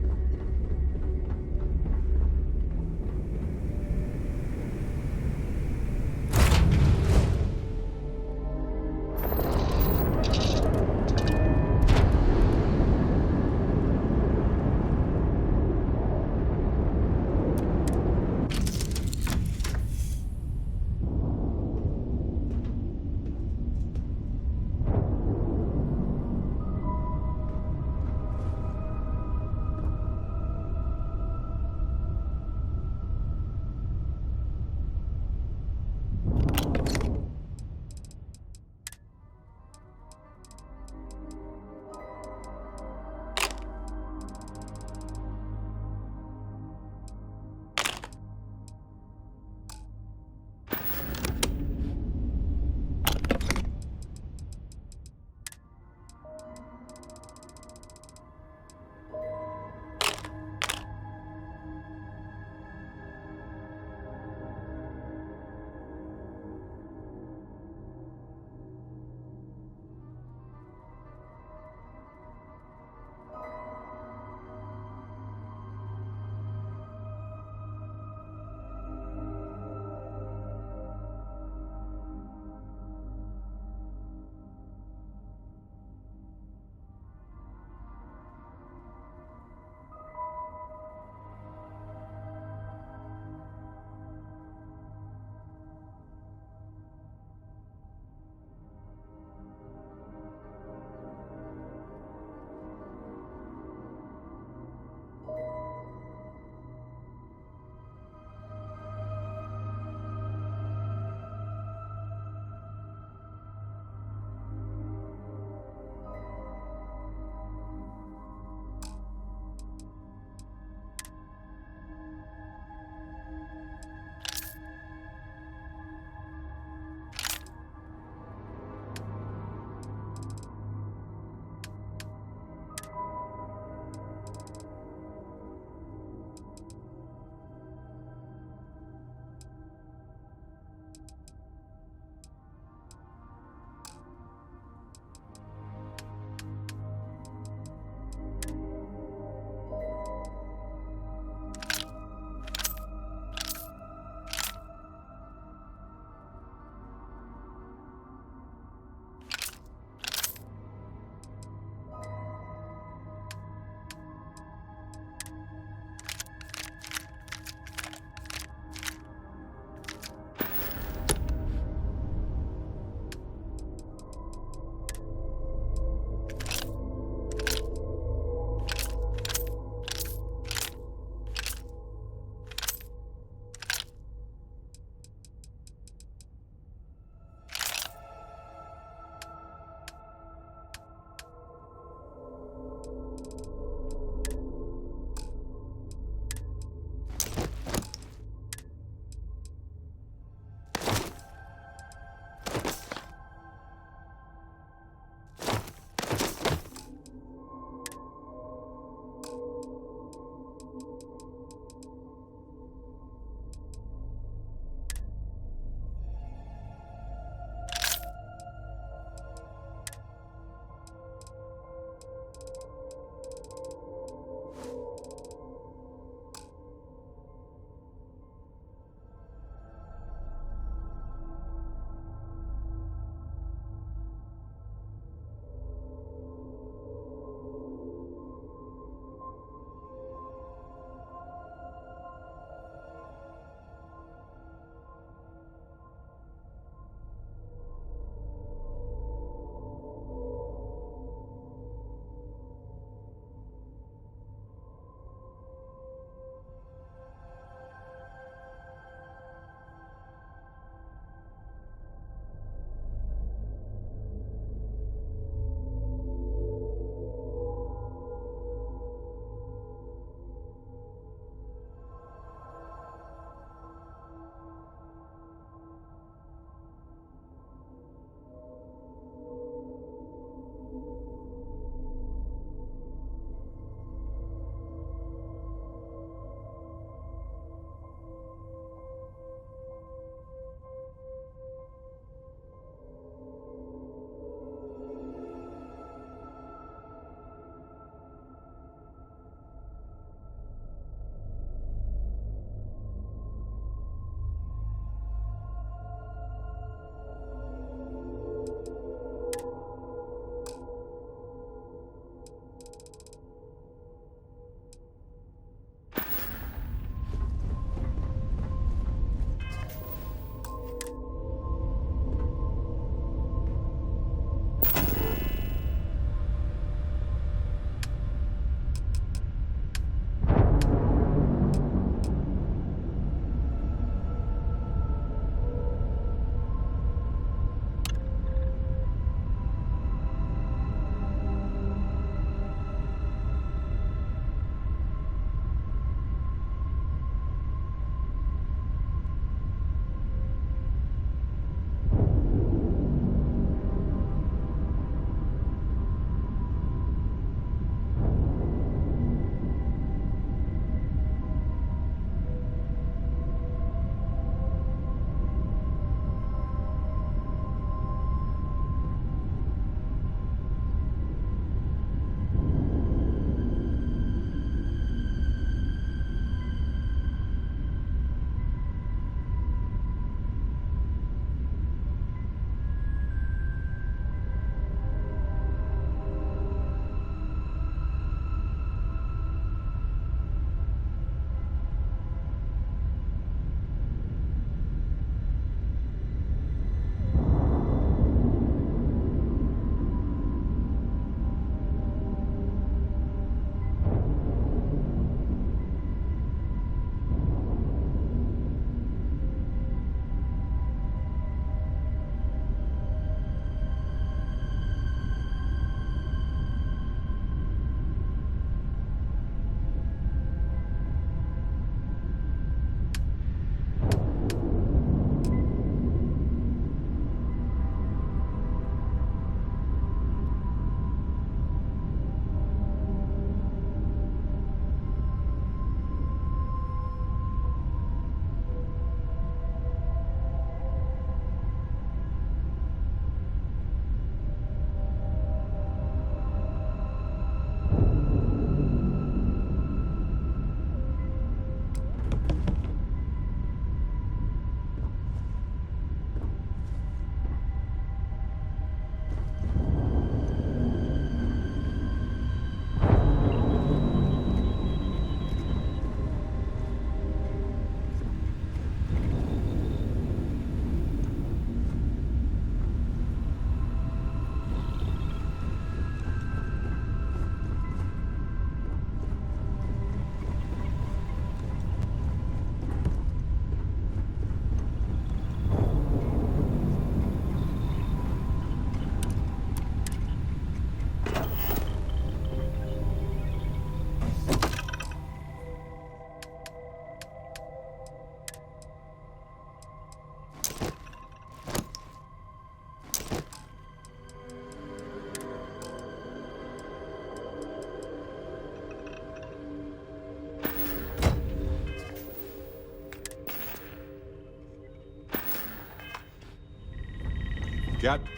P: Captain.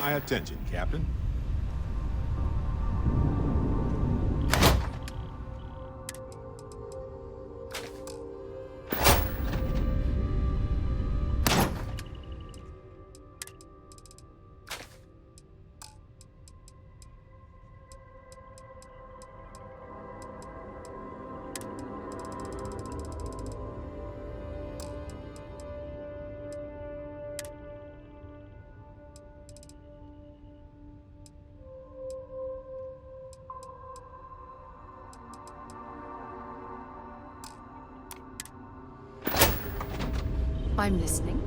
P: My attention, Captain.
J: I'm listening.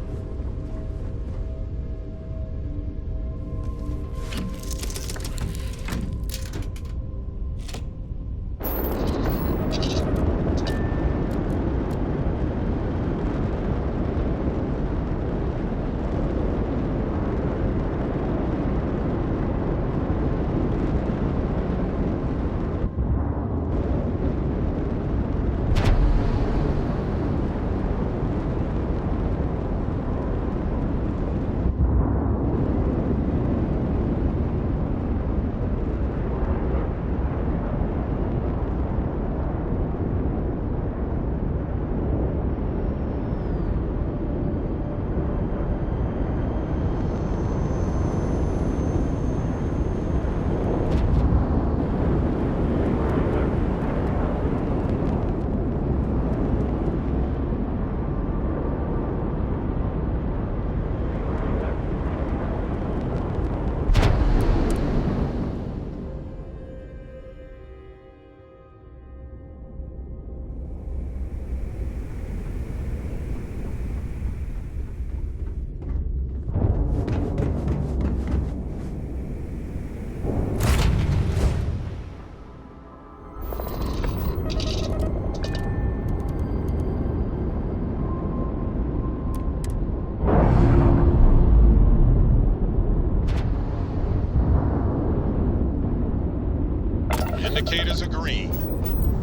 P: Indicators are green.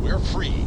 P: We're free.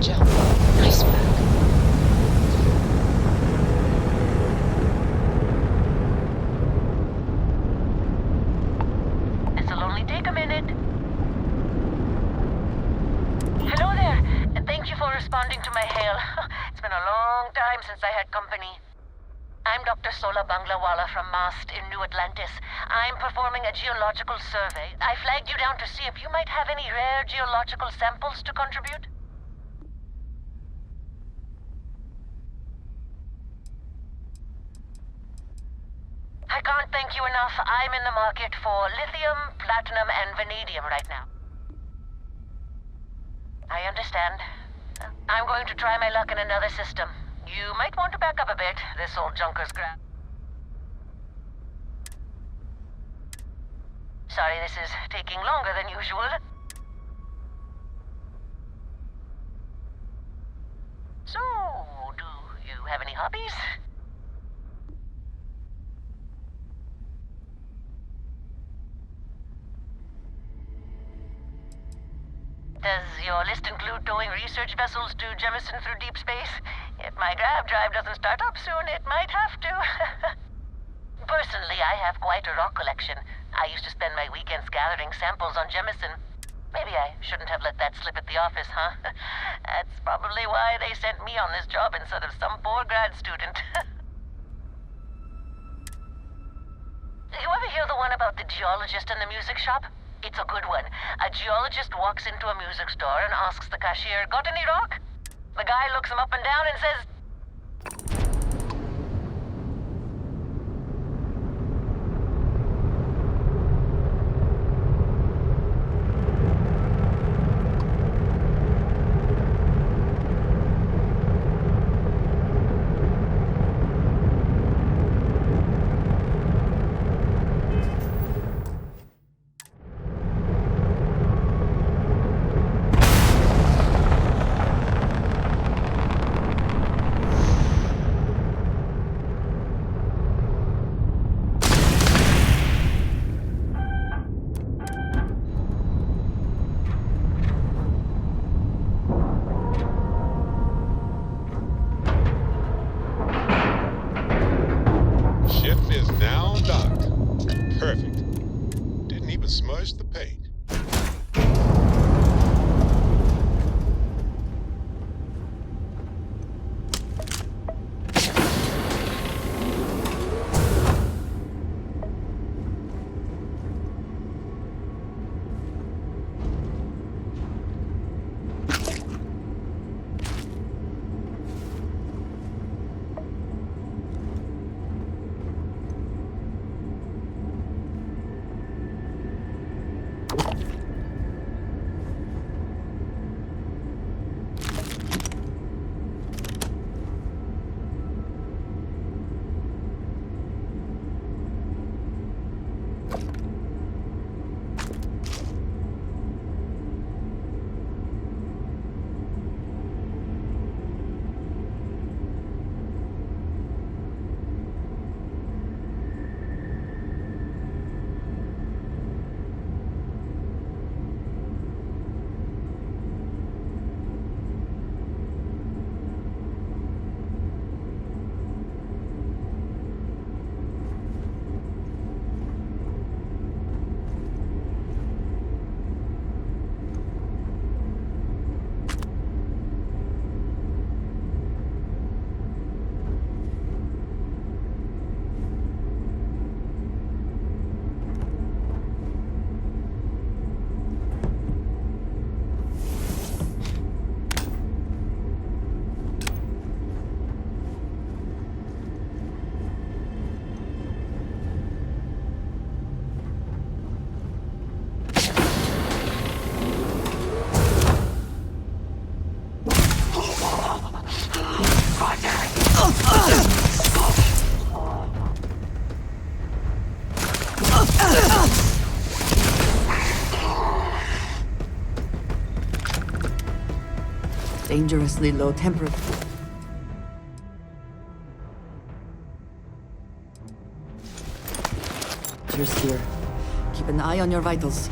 E: jump. Nice work.
Q: This'll only take a minute. Hello there, and thank you for responding to my hail. It's been a long time since I had company. I'm Dr. Sola Banglawala from MAST in New Atlantis. I'm performing a geological survey. I flagged you down to see if you might have any rare geological samples to contribute. I can't thank you enough. I'm in the market for lithium, platinum, and vanadium right now. I understand. I'm going to try my luck in another system. You might want to back up a bit. This old junker's crap. Sorry this is taking longer than usual. So, do you have any hobbies? Does your list include towing research vessels to Jemison through deep space? If my grab drive doesn't start up soon, it might have to. Personally, I have quite a rock collection. I used to spend my weekends gathering samples on Jemison. Maybe I shouldn't have let that slip at the office, huh? That's probably why they sent me on this job instead of some poor grad student. You ever hear the one about the geologist in the music shop? It's a good one. A geologist walks into a music store and asks the cashier, "Got any rock?" The guy looks him up and down and says,
P: Smudge the paint.
C: Dangerously low temperature. Cheers here. Keep an eye on your vitals.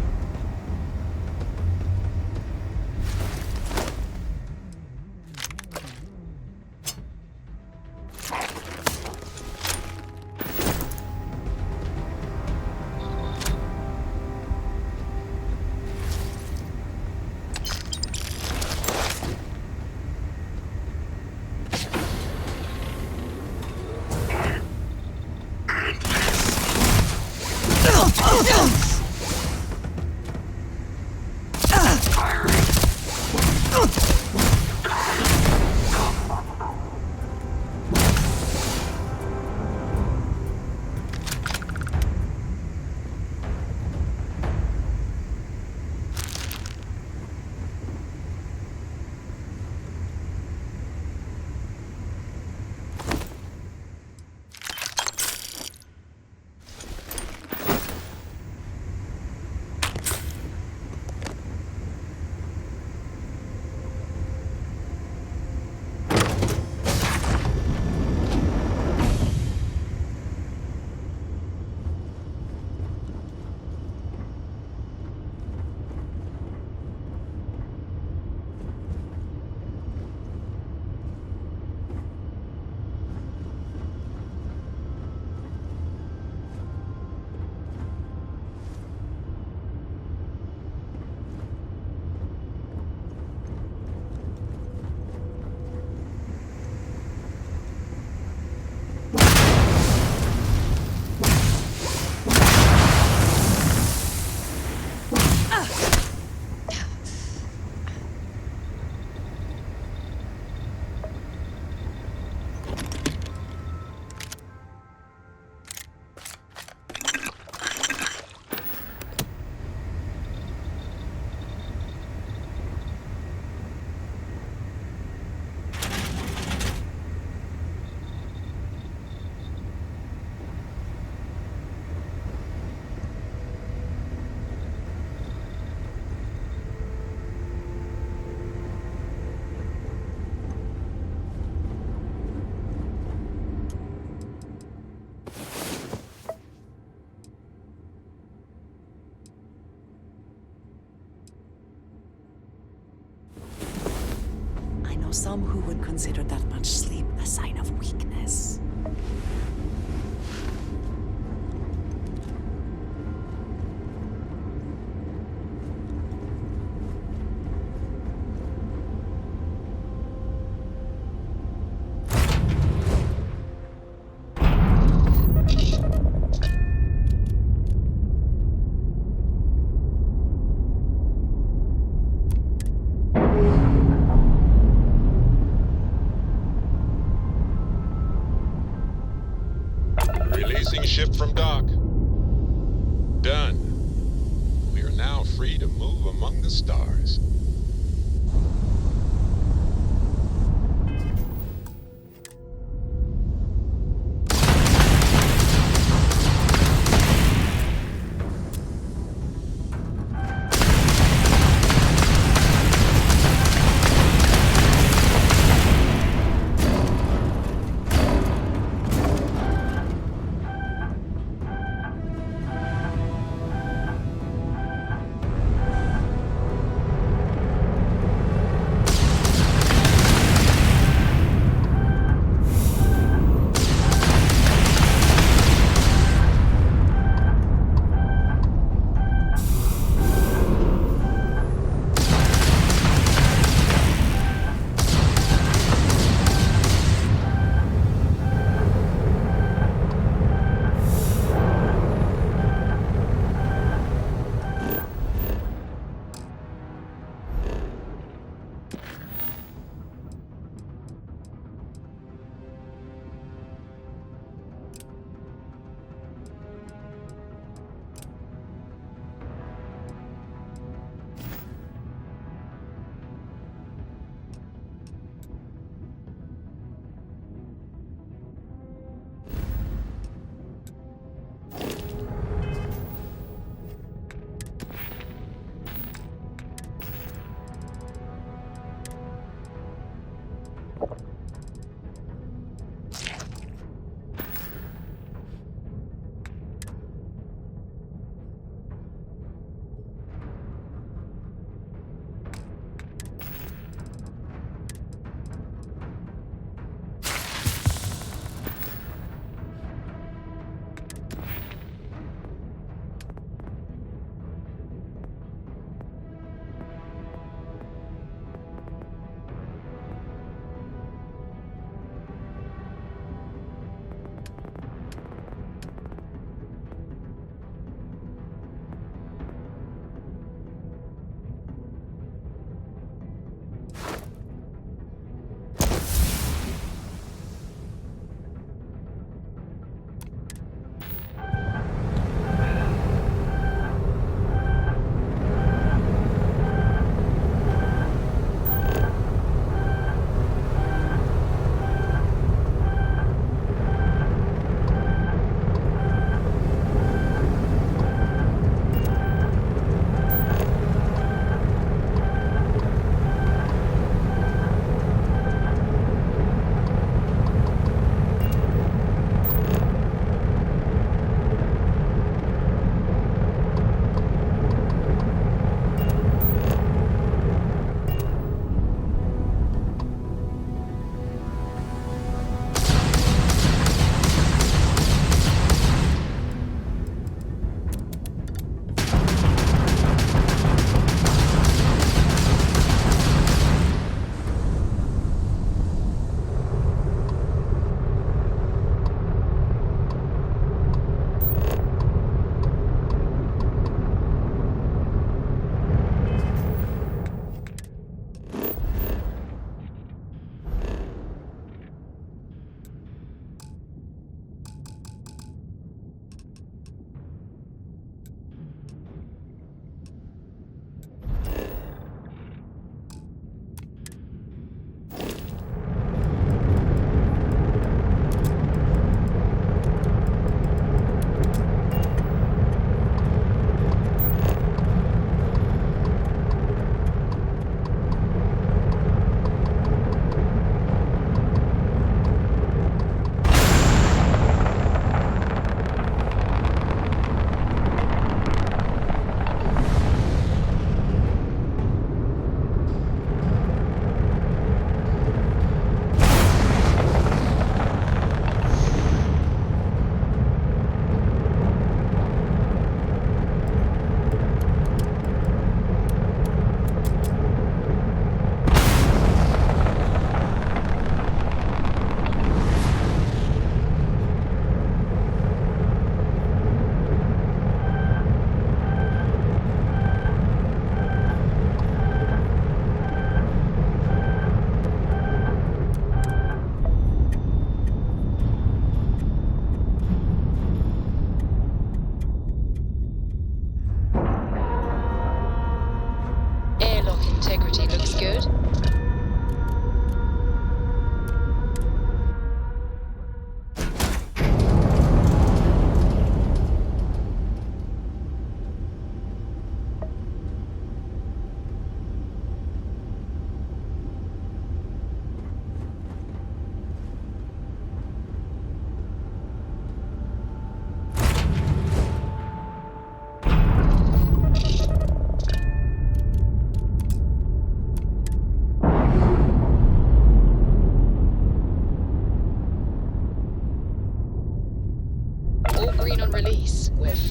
C: know some who would consider that much sleep a sign of weakness.
P: Releasing ship from dock. Done. We are now free to move among the stars.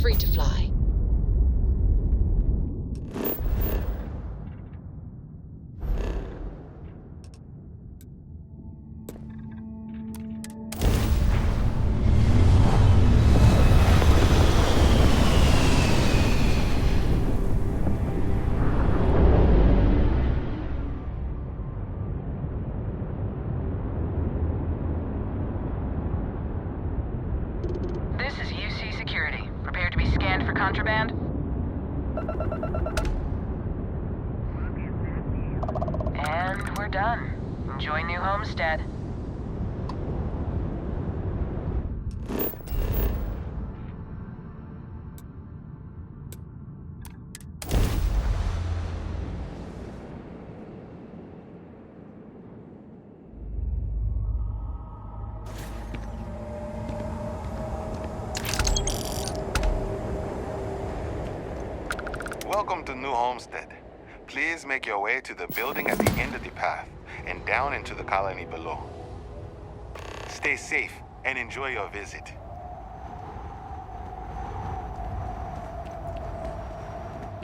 E: free to fly.
Q: This is UC Security. Prepare to be scanned for contraband. And we're done. Enjoy New Homestead.
R: Welcome to New Homestead. Please make your way to the building at the end of the path and down into the colony below. Stay safe and enjoy your visit.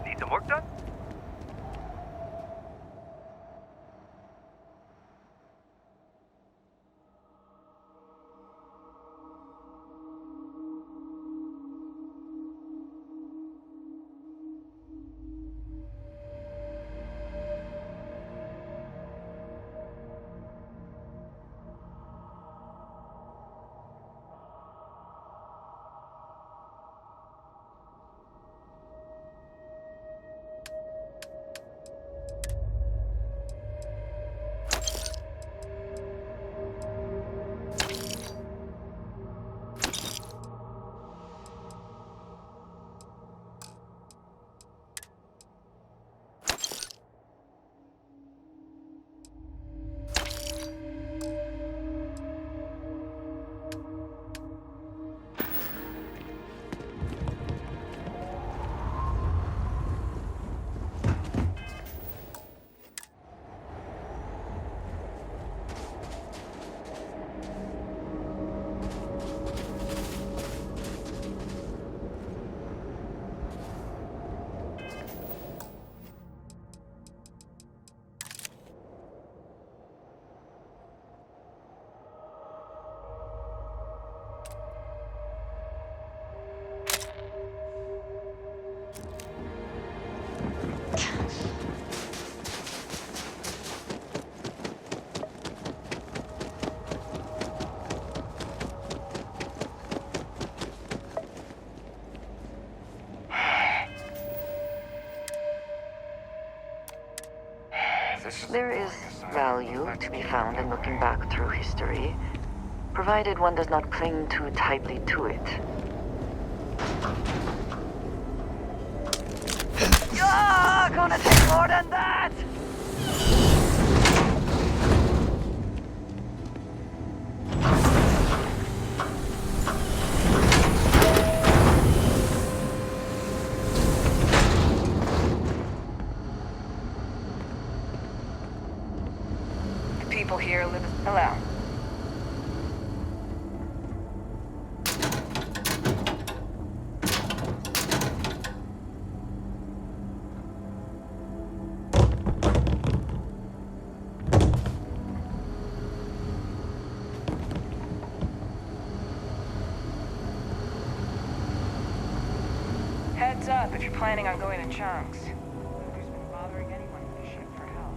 H: Need some work done?
C: There is value to be found in looking back through history, provided one does not cling too tightly to it. Ah, gonna take more than that! People here live alone. Heads up if you're planning on going to chunks. Who's been bothering anyone with the ship for help?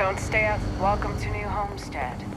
S: Don't stay out. Welcome to New Homestead.